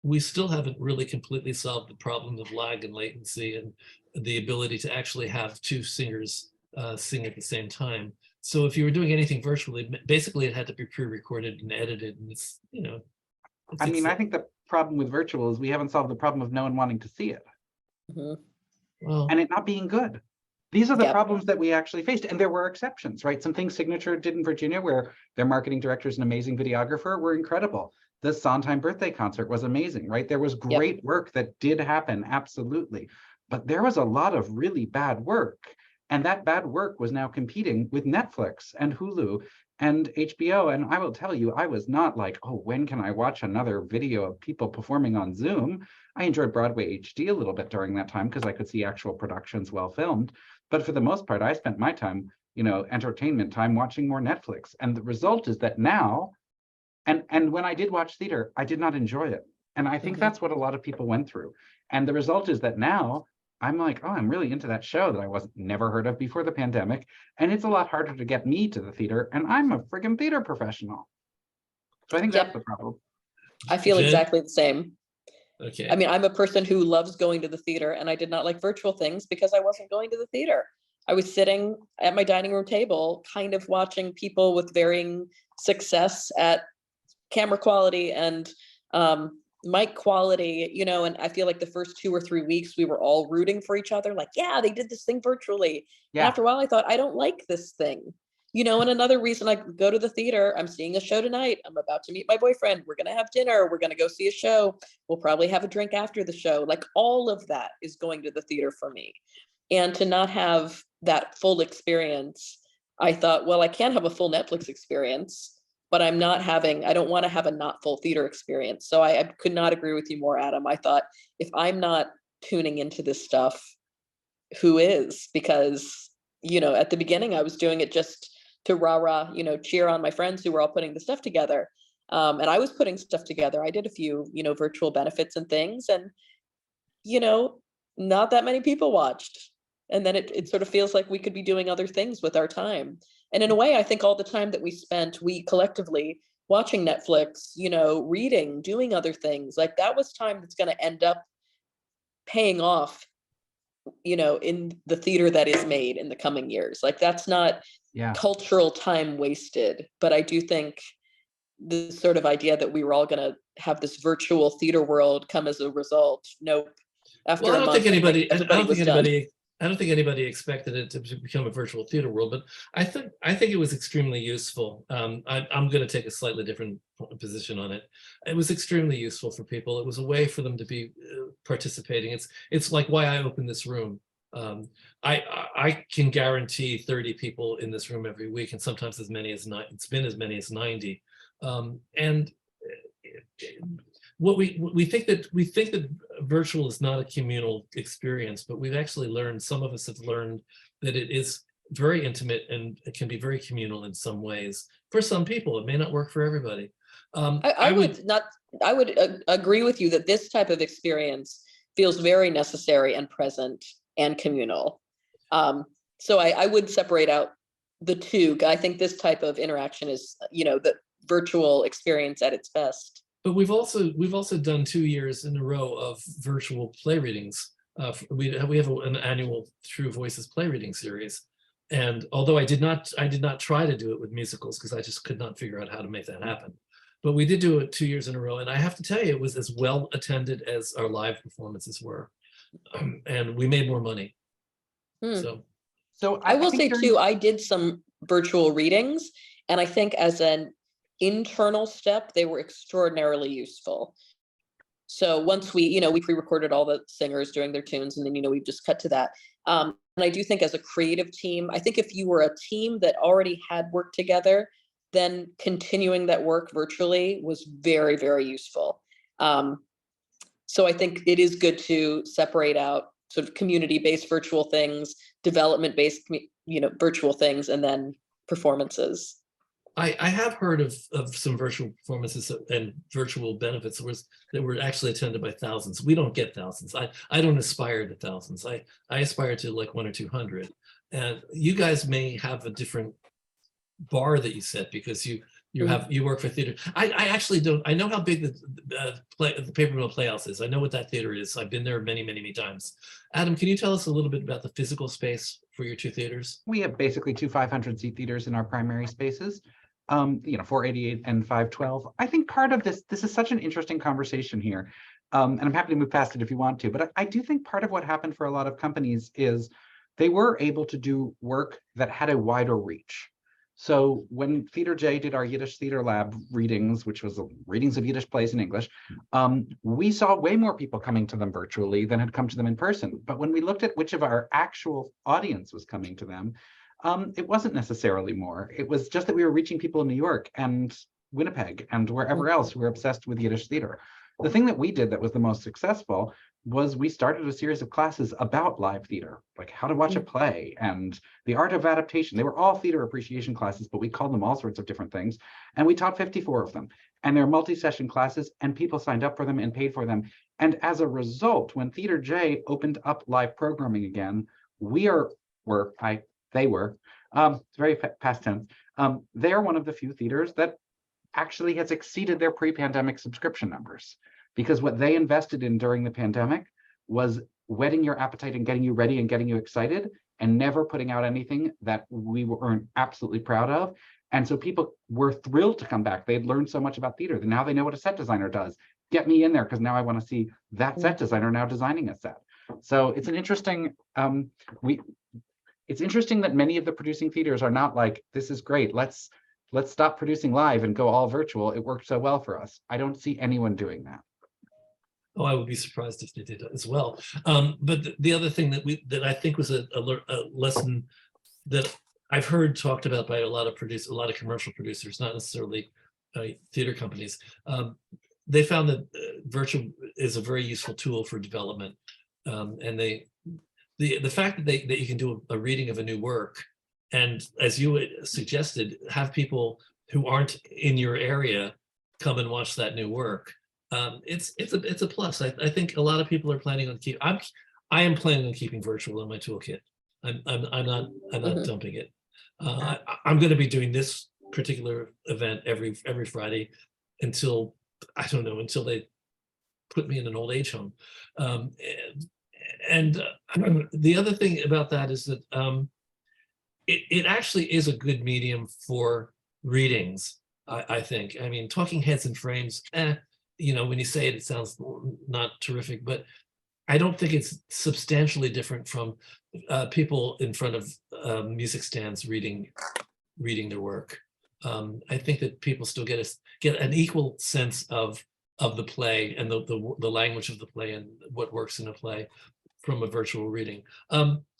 we still haven't really completely solved the problem of lag and latency and the ability to actually have 2 singers sing at the same time. So if you were doing anything virtually, basically it had to be pre-recorded and edited, and it's, I mean, I think the problem with virtual is we haven't solved the problem of no one wanting to see it. Mm-hmm. Well, and it not being good. These are the problems that we actually faced, and there were exceptions, right? Some things Signature did in Virginia, where their marketing director is an amazing videographer, were incredible. The Sondheim birthday concert was amazing, right? There was great work that did happen, absolutely. But there was a lot of really bad work, and that bad work was now competing with Netflix and Hulu and HBO. And I will tell you, I was not like, oh, when can I watch another video of people performing on Zoom? I enjoyed Broadway HD a little bit during that time because I could see actual productions well filmed. But for the most part, I spent my time, entertainment time, watching more Netflix. And the result is that now, and when I did watch theater, I did not enjoy it. And I think that's what a lot of people went through. And the result is that now I'm like, oh, I'm really into that show that I never heard of before the pandemic. And it's a lot harder to get me to the theater. And I'm a friggin' theater professional. So I think that's the problem. I feel exactly the same. Okay. I mean, I'm a person who loves going to the theater, and I did not like virtual things because I wasn't going to the theater. I was sitting at my dining room table, kind of watching people with varying success at camera quality and mic quality, and I feel like the first 2 or 3 weeks, we were all rooting for each other. Like, yeah, they did this thing virtually. Yeah. And after a while, I thought, I don't like this thing. And another reason I go to the theater, I'm seeing a show tonight. I'm about to meet my boyfriend. We're going to have dinner. We're going to go see a show. We'll probably have a drink after the show. Like, all of that is going to the theater for me. And to not have that full experience, I thought, well, I can't have a full Netflix experience, but I don't want to have a not full theater experience. So I could not agree with you more, Adam. I thought, if I'm not tuning into this stuff, who is? Because, at the beginning, I was doing it just to rah-rah, cheer on my friends who were all putting the stuff together. And I was putting stuff together. I did a few, virtual benefits and things, and, not that many people watched. And then it sort of feels like we could be doing other things with our time. And in a way, I think all the time that we spent, we collectively watching Netflix, reading, doing other things, like that was time that's going to end up paying off, in the theater that is made in the coming years. Like that's not Yeah. cultural time wasted. But I do think the sort of idea that we were all going to have this virtual theater world come as a result. Nope. After Well, a month, everybody was done. I don't think anybody expected it to become a virtual theater world, but I think it was extremely useful. I'm going to take a slightly different position on it. It was extremely useful for people. It was a way for them to be participating. It's like why I opened this room. I can guarantee 30 people in this room every week, and sometimes as many as it's been as many as 90. And what we think that virtual is not a communal experience, but we've actually learned, some of us have learned that it is very intimate and it can be very communal in some ways. For some people, it may not work for everybody. I would agree with you that this type of experience feels very necessary and present and communal. So I would separate out the two. I think this type of interaction is, the virtual experience at its best. But we've also done 2 years in a row of virtual play readings. We have an annual True Voices play reading series, and although I did not try to do it with musicals because I just could not figure out how to make that happen, but we did do it 2 years in a row, and I have to tell you, it was as well attended as our live performances were, and we made more money. So I will say too, I did some virtual readings, and I think as an internal step, they were extraordinarily useful. So once we pre-recorded all the singers doing their tunes, and then, we just cut to that. And I do think as a creative team, I think if you were a team that already had worked together, then continuing that work virtually was very, very useful. So I think it is good to separate out sort of community-based virtual things, development-based, virtual things, and then performances. I have heard of some virtual performances and virtual benefits that were actually attended by thousands. We don't get thousands. I don't aspire to thousands. I aspire to like 100 or 200. And you guys may have a different bar that you set because you work for theater. I actually don't. I know how big the Papermill Playhouse is. I know what that theater is. I've been there many, many, many times. Adam, can you tell us a little bit about the physical space for your two theaters? We have basically two 500-seat theaters in our primary spaces. 488 and 512. I think part of this is such an interesting conversation here. And I'm happy to move past it if you want to, but I do think part of what happened for a lot of companies is they were able to do work that had a wider reach. So when Theater J did our Yiddish Theater Lab readings, which was readings of Yiddish plays in English, we saw way more people coming to them virtually than had come to them in person. But when we looked at which of our actual audience was coming to them, it wasn't necessarily more. It was just that we were reaching people in New York and Winnipeg and wherever else who were obsessed with Yiddish theater. The thing that we did that was the most successful was we started a series of classes about live theater, like how to watch a play and the art of adaptation. They were all theater appreciation classes, but we called them all sorts of different things. And we taught 54 of them. And they're multi-session classes, and people signed up for them and paid for them. And as a result, when Theater J opened up live programming again, they were, it's very past tense. They're one of the few theaters that actually has exceeded their pre-pandemic subscription numbers, because what they invested in during the pandemic was whetting your appetite and getting you ready and getting you excited, and never putting out anything that we weren't absolutely proud of. And so people were thrilled to come back. They'd learned so much about theater that now they know what a set designer does. Get me in there, because now I want to see that set designer now designing a set. So it's an interesting, it's interesting that many of the producing theaters are not like, this is great, let's stop producing live and go all virtual. It worked so well for us. I don't see anyone doing that. Oh, I would be surprised if they did as well. But the other thing that I think was a lesson that I've heard talked about by a lot of commercial producers, not necessarily theater companies. They found that virtual is a very useful tool for development, and the fact that you can do a reading of a new work, and as you suggested, have people who aren't in your area come and watch that new work. It's a plus. I think a lot of people are planning on I am planning on keeping virtual in my toolkit. I'm not Mhm. dumping it. I'm going to be doing this particular event every Friday until, I don't know, until they put me in an old age home. Um, and the other thing about that is that it actually is a good medium for readings, I think. I mean, talking heads and frames, when you say it, it sounds not terrific, but I don't think it's substantially different from people in front of music stands reading their work. I think that people still get an equal sense of the play and the language of the play and what works in a play from a virtual reading.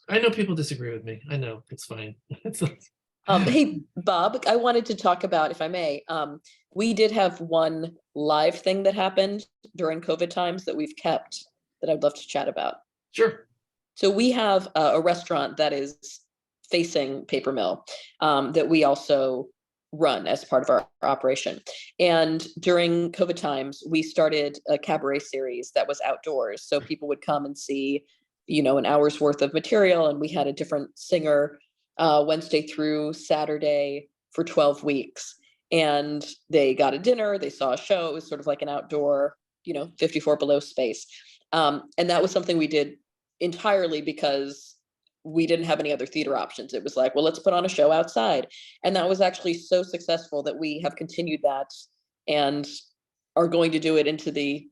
I know people disagree with me. I know, it's fine. Hey, Bob, I wanted to talk about, if I may, we did have one live thing that happened during COVID times that we've kept that I'd love to chat about. Sure. So we have a restaurant that is facing Papermill that we also run as part of our operation. And during COVID times, we started a cabaret series that was outdoors. So people would come and see, an hour's worth of material. And we had a different singer Wednesday through Saturday for 12 weeks. And they got a dinner, they saw a show. It was sort of like an outdoor, 54 below space. And that was something we did entirely because we didn't have any other theater options. It was like, well, let's put on a show outside. And that was actually so successful that we have continued that and are going to do it into the,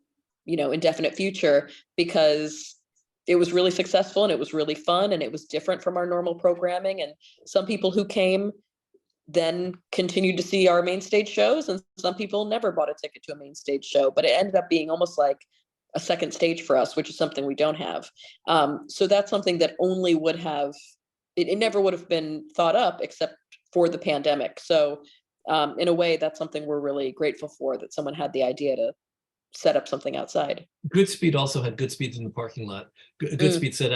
indefinite future, because it was really successful and it was really fun and it was different from our normal programming. And some people who came then continued to see our main stage shows, and some people never bought a ticket to a main stage show, but it ended up being almost like a second stage for us, which is something we don't have. So that's something that only would have, it never would have been thought up except for the pandemic. So in a way, that's something we're really grateful for, that someone had the idea to set up something outside. Goodspeed also had Goodspeed in the parking lot. Goodspeed set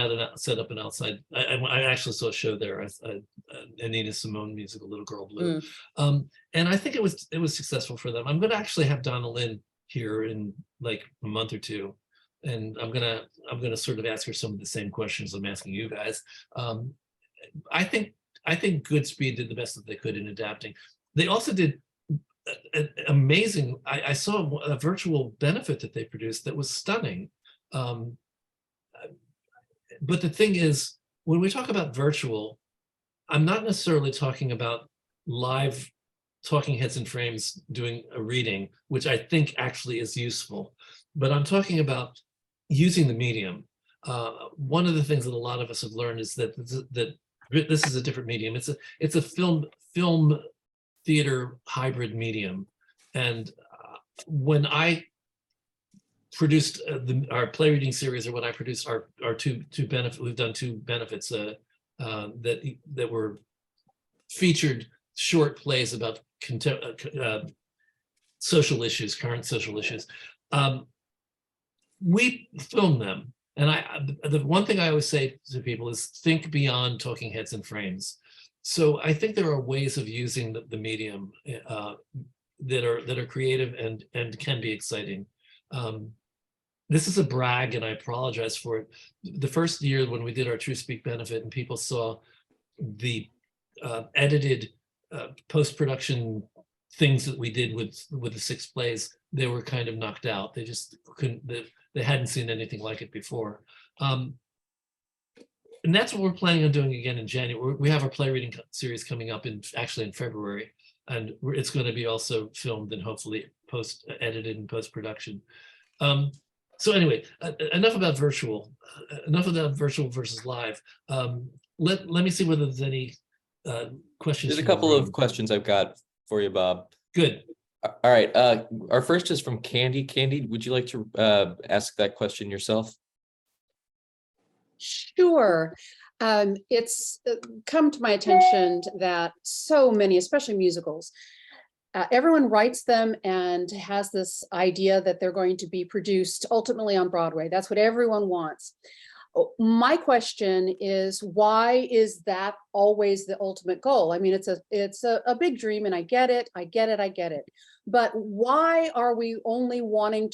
up an outside. I actually saw a show there. A Nina Simone musical, Little Girl Blue, and I think it was successful for them. I'm going to actually have Donna Lynn here in like a month or two, and I'm gonna sort of ask her some of the same questions I'm asking you guys. I think Goodspeed did the best that they could in adapting. They also did amazing. I saw a virtual benefit that they produced that was stunning. But the thing is, when we talk about virtual, I'm not necessarily talking about live talking heads and frames doing a reading, which I think actually is useful, but I'm talking about using the medium. One of the things that a lot of us have learned is that this is a different medium. It's a film theater hybrid medium. And when I produced our play reading series, or when I produced our two benefits, we've done two benefits that were featured short plays about social issues, current social issues. We film them. And the one thing I always say to people is think beyond talking heads and frames. So I think there are ways of using the medium that are creative and can be exciting. This is a brag, and I apologize for it. The first year when we did our True Speak benefit and people saw the edited post-production things that we did with the 6 plays, they were kind of knocked out. They just couldn't. They hadn't seen anything like it before. And that's what we're planning on doing again in January. We have our play reading series coming up in February, and it's going to be also filmed and hopefully edited and post-production. So anyway, enough about virtual. Enough about virtual versus live. Let me see whether there's any questions. There's a couple of questions I've got for you, Bob. Good. All right. Our first is from Candy. Candy, would you like to ask that question yourself? Sure. It's come to my attention that so many, especially musicals, everyone writes them and has this idea that they're going to be produced ultimately on Broadway. That's what everyone wants. My question is, why is that always the ultimate goal? I mean, it's a big dream, and I get it. But why are we only wanting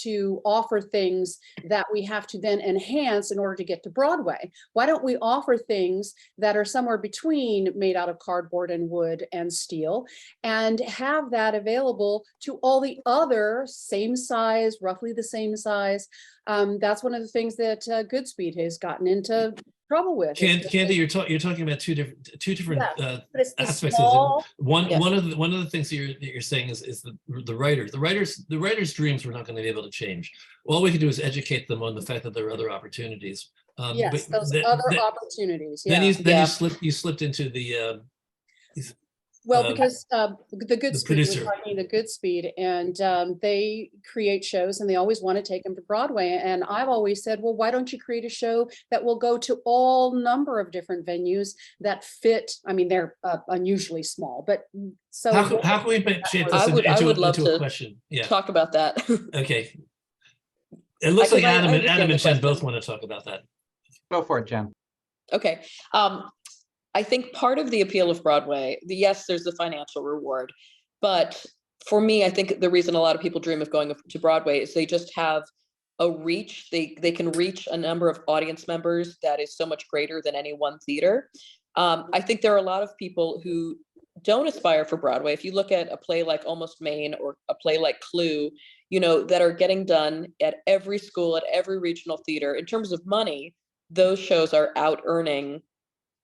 to offer things that we have to then enhance in order to get to Broadway? Why don't we offer things that are somewhere between made out of cardboard and wood and steel, and have that available to all the other same size, roughly the same size? That's one of the things that Goodspeed has gotten into trouble with. Candy, you're talking about two different Yeah, but it's the aspects small. of it. One Yes. one of the things that you're saying is the writers' dreams we're not going to be able to change. All we can do is educate them on the fact that there are other opportunities. Yes, but those th- other th- opportunities. Then Yeah. you slipped into the Well, uh, because the Goodspeed, we're producer. talking the Goodspeed, and they create shows and they always want to take them to Broadway. And I've always said, well, why don't you create a show that will go to all number of different venues that fit? I mean, they're unusually small, but so how can we shape this I would love into a to question? Yeah. Talk about that. Okay. It looks like I Adam understand the and Jen both question. want to talk about that. Go for it, Jen. Okay. I think part of the appeal of Broadway, yes, there's the financial reward, but for me, I think the reason a lot of people dream of going to Broadway is they just have a reach. They can reach a number of audience members that is so much greater than any one theater. I think there are a lot of people who don't aspire for Broadway. If you look at a play like Almost Maine or a play like Clue, that are getting done at every school, at every regional theater, in terms of money, those shows are out earning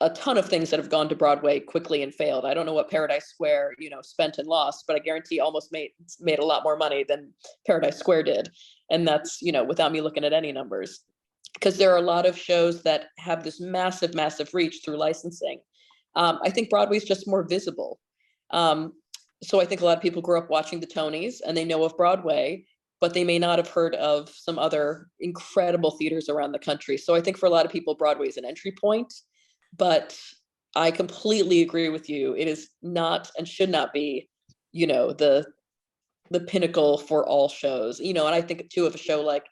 a ton of things that have gone to Broadway quickly and failed. I don't know what Paradise Square, spent and lost, but I guarantee Almost made a lot more money than Paradise Square did. And that's, without me looking at any numbers, because there are a lot of shows that have this massive, massive reach through licensing. I think Broadway's just more visible. So I think a lot of people grew up watching the Tonys and they know of Broadway, but they may not have heard of some other incredible theaters around the country. So I think for a lot of people, Broadway is an entry point. But I completely agree with you. It is not and should not be, the pinnacle for all shows. And I think too of a show like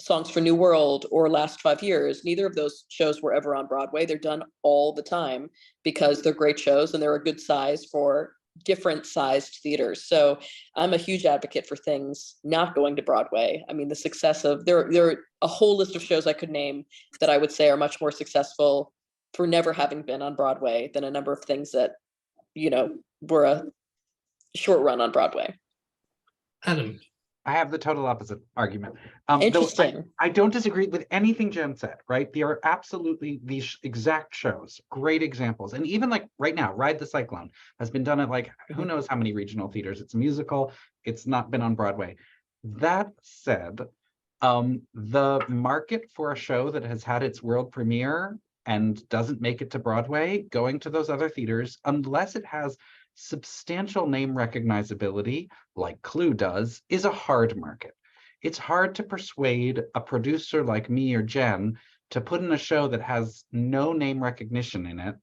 Songs for New World or Last 5 Years. Neither of those shows were ever on Broadway. They're done all the time because they're great shows and they're a good size for different sized theaters. So I'm a huge advocate for things not going to Broadway. I mean, the success of there are a whole list of shows I could name that I would say are much more successful for never having been on Broadway than a number of things that, were a short run on Broadway. Adam. I have the total opposite argument. Though Interesting. I don't disagree with anything Jen said, right? There are absolutely these exact shows, great examples. And even like right now, Ride the Cyclone has been done at like, who knows how many regional theaters. It's a musical. It's not been on Broadway. That said, the market for a show that has had its world premiere and doesn't make it to Broadway, going to those other theaters, unless it has substantial name recognizability, like Clue does, is a hard market. It's hard to persuade a producer like me or Jen to put in a show that has no name recognition in it,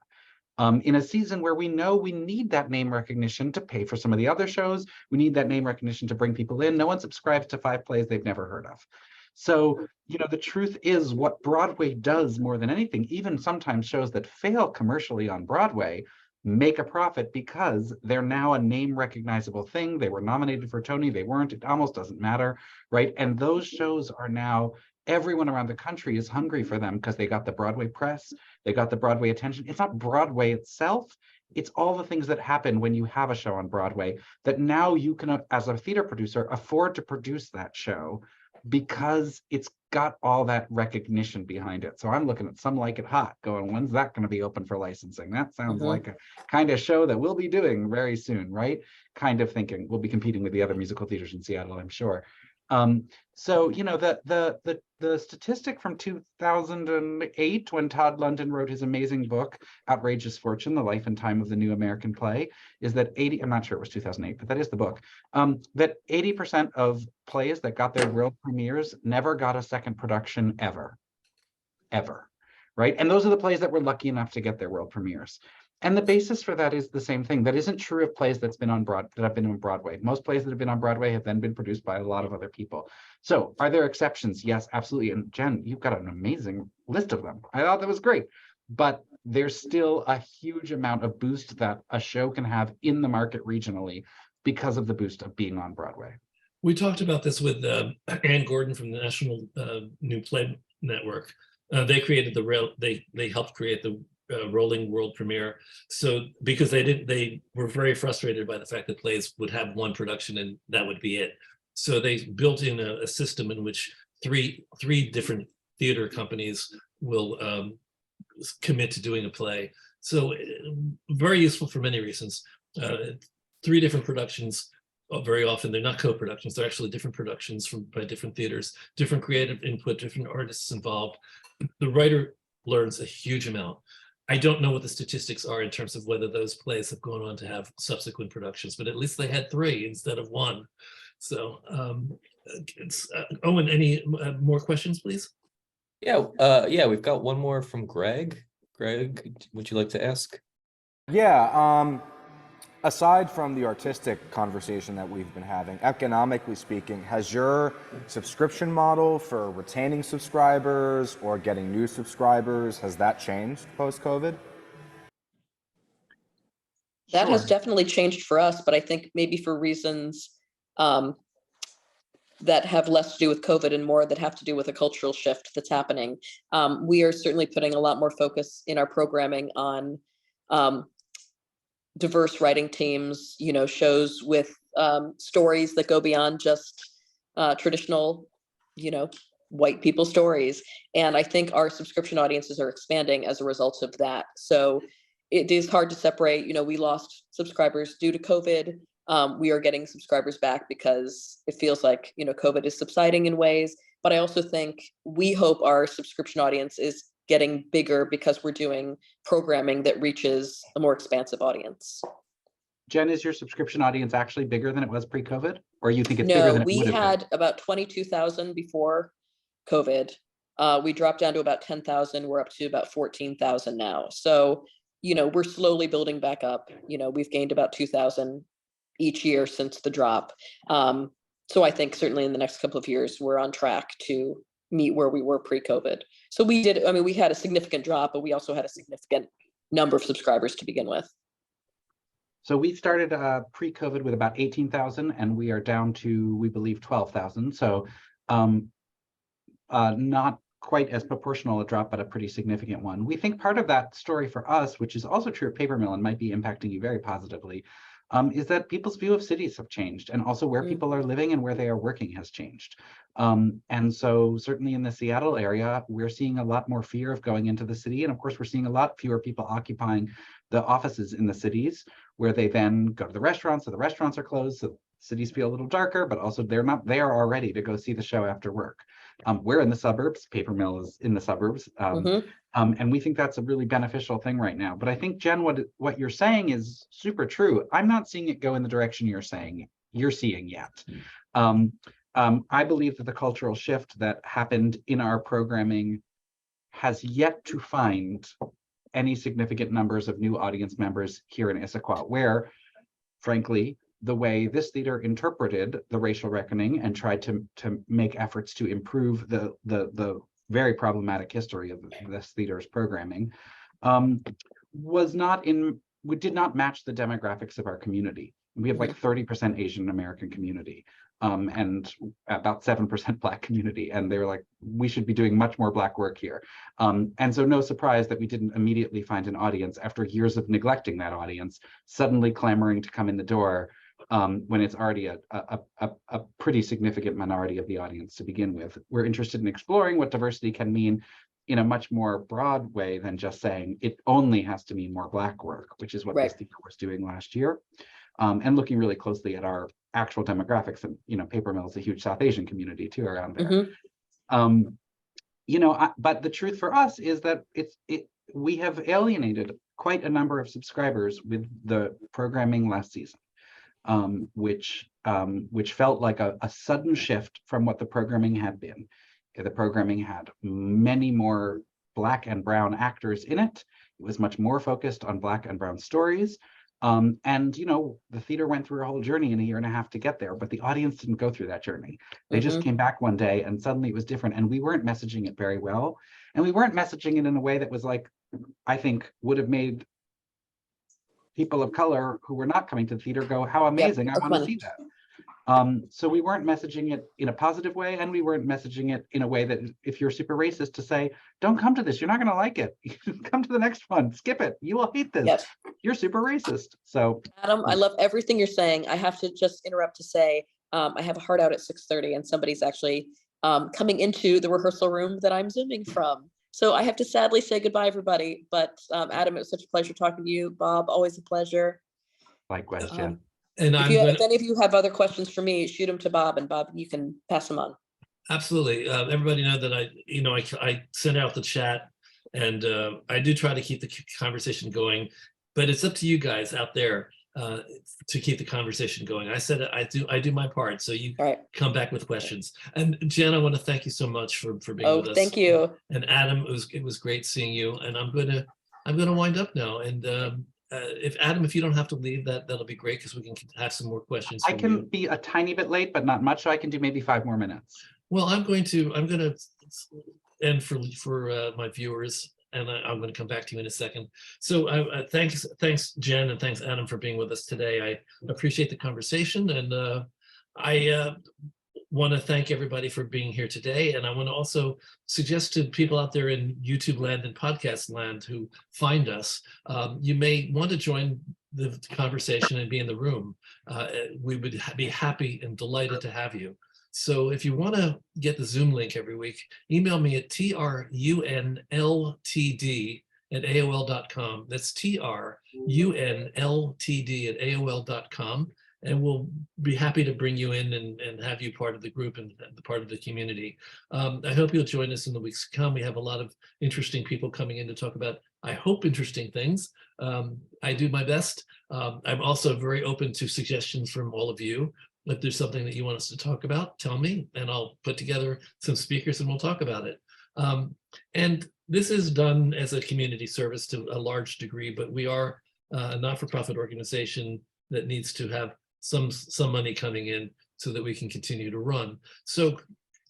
in a season where we know we need that name recognition to pay for some of the other shows. We need that name recognition to bring people in. No one subscribes to 5 plays they've never heard of. So, the truth is what Broadway does more than anything, even sometimes shows that fail commercially on Broadway, make a profit because they're now a name recognizable thing. They were nominated for Tony, they weren't, it almost doesn't matter, right? And those shows are now, everyone around the country is hungry for them because they got the Broadway press, they got the Broadway attention. It's not Broadway itself, it's all the things that happen when you have a show on Broadway that now you can, as a theater producer, afford to produce that show because it's got all that recognition behind it. So I'm looking at Some Like It Hot going, when's that going to be open for licensing? That sounds like a kind of show that we'll be doing very soon, right? Kind of thinking we'll be competing with the other musical theaters in Seattle, I'm sure. So, the statistic from 2008, when Todd London wrote his amazing book, Outrageous Fortune, The Life and Time of the New American Play, is that I'm not sure it was 2008, but that is the book, that 80% of plays that got their world premieres never got a second production ever, right? And those are the plays that were lucky enough to get their world premieres. And the basis for that is the same thing. That isn't true of plays that have been on Broadway. Most plays that have been on Broadway have then been produced by a lot of other people. So are there exceptions? Yes, absolutely. And Jen, you've got an amazing list of them. I thought that was great. But there's still a huge amount of boost that a show can have in the market regionally because of the boost of being on Broadway. We talked about this with Ann Gordon from the National New Play Network. They created they helped create the rolling world premiere. So because they were very frustrated by the fact that plays would have one production and that would be it. So they built in a system in which three different theater companies will commit to doing a play. So very useful for many reasons. 3 different productions. Very often they're not co-productions, they're actually different productions by different theaters, different creative input, different artists involved. The writer learns a huge amount. I don't know what the statistics are in terms of whether those plays have gone on to have subsequent productions, but at least they had 3 instead of 1. So, Owen, any more questions, please? Yeah, we've got one more from Greg. Greg, would you like to ask? Yeah, aside from the artistic conversation that we've been having, economically speaking, has your subscription model for retaining subscribers or getting new subscribers, has that changed post-COVID? That has Sure. definitely changed for us, but I think maybe for reasons that have less to do with COVID and more that have to do with a cultural shift that's happening. We are certainly putting a lot more focus in our programming on diverse writing teams, shows with stories that go beyond just traditional, white people stories. And I think our subscription audiences are expanding as a result of that. So it is hard to separate. We lost subscribers due to COVID. We are getting subscribers back because it feels like, COVID is subsiding in ways. But I also think we hope our subscription audience is getting bigger because we're doing programming that reaches a more expansive audience. Jen, is your subscription audience actually bigger than it was pre-COVID? Or you think it's bigger than No, it we would have been? had about 22,000 before COVID. We dropped down to about 10,000. We're up to about 14,000 now. So, we're slowly building back up. We've gained about 2,000 each year since the drop. So I think certainly in the next couple of years, we're on track to meet where we were pre-COVID. So we had a significant drop, but we also had a significant number of subscribers to begin with. So we started pre-COVID with about 18,000 and we are down to, we believe, 12,000. So not quite as proportional a drop, but a pretty significant one. We think part of that story for us, which is also true of Papermill and might be impacting you very positively, is that people's view of cities have changed, and also where people are living and where they are working has changed. And so certainly in the Seattle area, we're seeing a lot more fear of going into the city. And of course, we're seeing a lot fewer people occupying the offices in the cities, where they then go to the restaurants, so the restaurants are closed, so cities feel a little darker, but also they're not there already to go see the show after work. We're in the suburbs, Papermill is in the suburbs, and we think that's a really beneficial thing right now. But I think, Jen, what you're saying is super true. I'm not seeing it go in the direction you're seeing yet. I believe that the cultural shift that happened in our programming has yet to find any significant numbers of new audience members here in Issaquah, where, frankly, the way this theater interpreted the racial reckoning and tried to make efforts to improve the very problematic history of this theater's programming did not match the demographics of our community. We have like 30% Asian American community and about 7% Black community. And they were like, we should be doing much more Black work here. And so no surprise that we didn't immediately find an audience after years of neglecting that audience, suddenly clamoring to come in the door when it's already a pretty significant minority of the audience to begin with. We're interested in exploring what diversity can mean in a much more broad way than just saying it only has to mean more Black work, which is what this theater was doing last year. And looking really closely at our actual demographics. And, Papermill is a huge South Asian community too around there. But the truth for us is that we have alienated quite a number of subscribers with the programming last season, which felt like a sudden shift from what the programming had been. The programming had many more Black and brown actors in it. It was much more focused on Black and brown stories. And the theater went through a whole journey in a year and a half to get there, but the audience didn't go through that journey. They just came back one day and suddenly it was different, and we weren't messaging it very well. And we weren't messaging it in a way that was like, I think would have made people of color who were not coming to the theater go, how amazing, I that's want to funny. see that. So we weren't messaging it in a positive way, and we weren't messaging it in a way that if you're super racist to say, don't come to this, you're not going to like it. Come to the next one, skip it, you will hate this. Yep. You're super racist. So Adam, I love everything you're saying. I have to just interrupt to say, I have a hard out at 6:30 and somebody's actually coming into the rehearsal room that I'm Zooming from. So I have to sadly say goodbye, everybody. But Adam, it was such a pleasure talking to you. Bob, always a pleasure. likewise, Jen. And If any of you have other questions for me, shoot them to Bob, and Bob, you can pass them on. absolutely. Everybody know that I send out the chat, and I do try to keep the conversation going, but it's up to you guys out there to keep the conversation going. I said I do my part, so you All right. come back with questions. And Jen, I want to thank you so much for being Oh, with us. thank you. And Adam, it was great seeing you. And I'm gonna wind up now. And if Adam, if you don't have to leave, that'll be great, because we can have some more questions. I from can you. be a tiny bit late, but not much, so I can do maybe 5 more minutes. Well, I'm gonna end for my viewers, and I'm going to come back to you in a second. So thanks Jen, and thanks Adam for being with us today. I appreciate the conversation, and I want to thank everybody for being here today. And I want to also suggest to people out there in YouTube land and podcast land who find us, you may want to join the conversation and be in the room. We would be happy and delighted to have you. So if you want to get the Zoom link every week, email me at trunltd@aol.com. That's trunltd@aol.com. And we'll be happy to bring you in and have you part of the group and part of the community. I hope you'll join us in the weeks to come. We have a lot of interesting people coming in to talk about, I hope, interesting things. I do my best. I'm also very open to suggestions from all of you. If there's something that you want us to talk about, tell me, and I'll put together some speakers and we'll talk about it. And this is done as a community service to a large degree, but we are a not-for-profit organization that needs to have some money coming in so that we can continue to run. So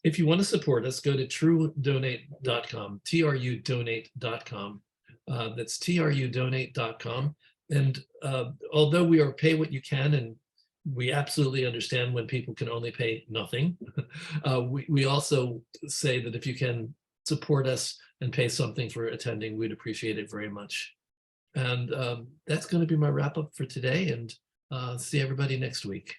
if you want to support us, go to trudonate.com, trudonate.com. That's trudonate.com. And although we are pay what you can, and we absolutely understand when people can only pay nothing, we also say that if you can support us and pay something for attending, we'd appreciate it very much. And that's going to be my wrap up for today, and see everybody next week.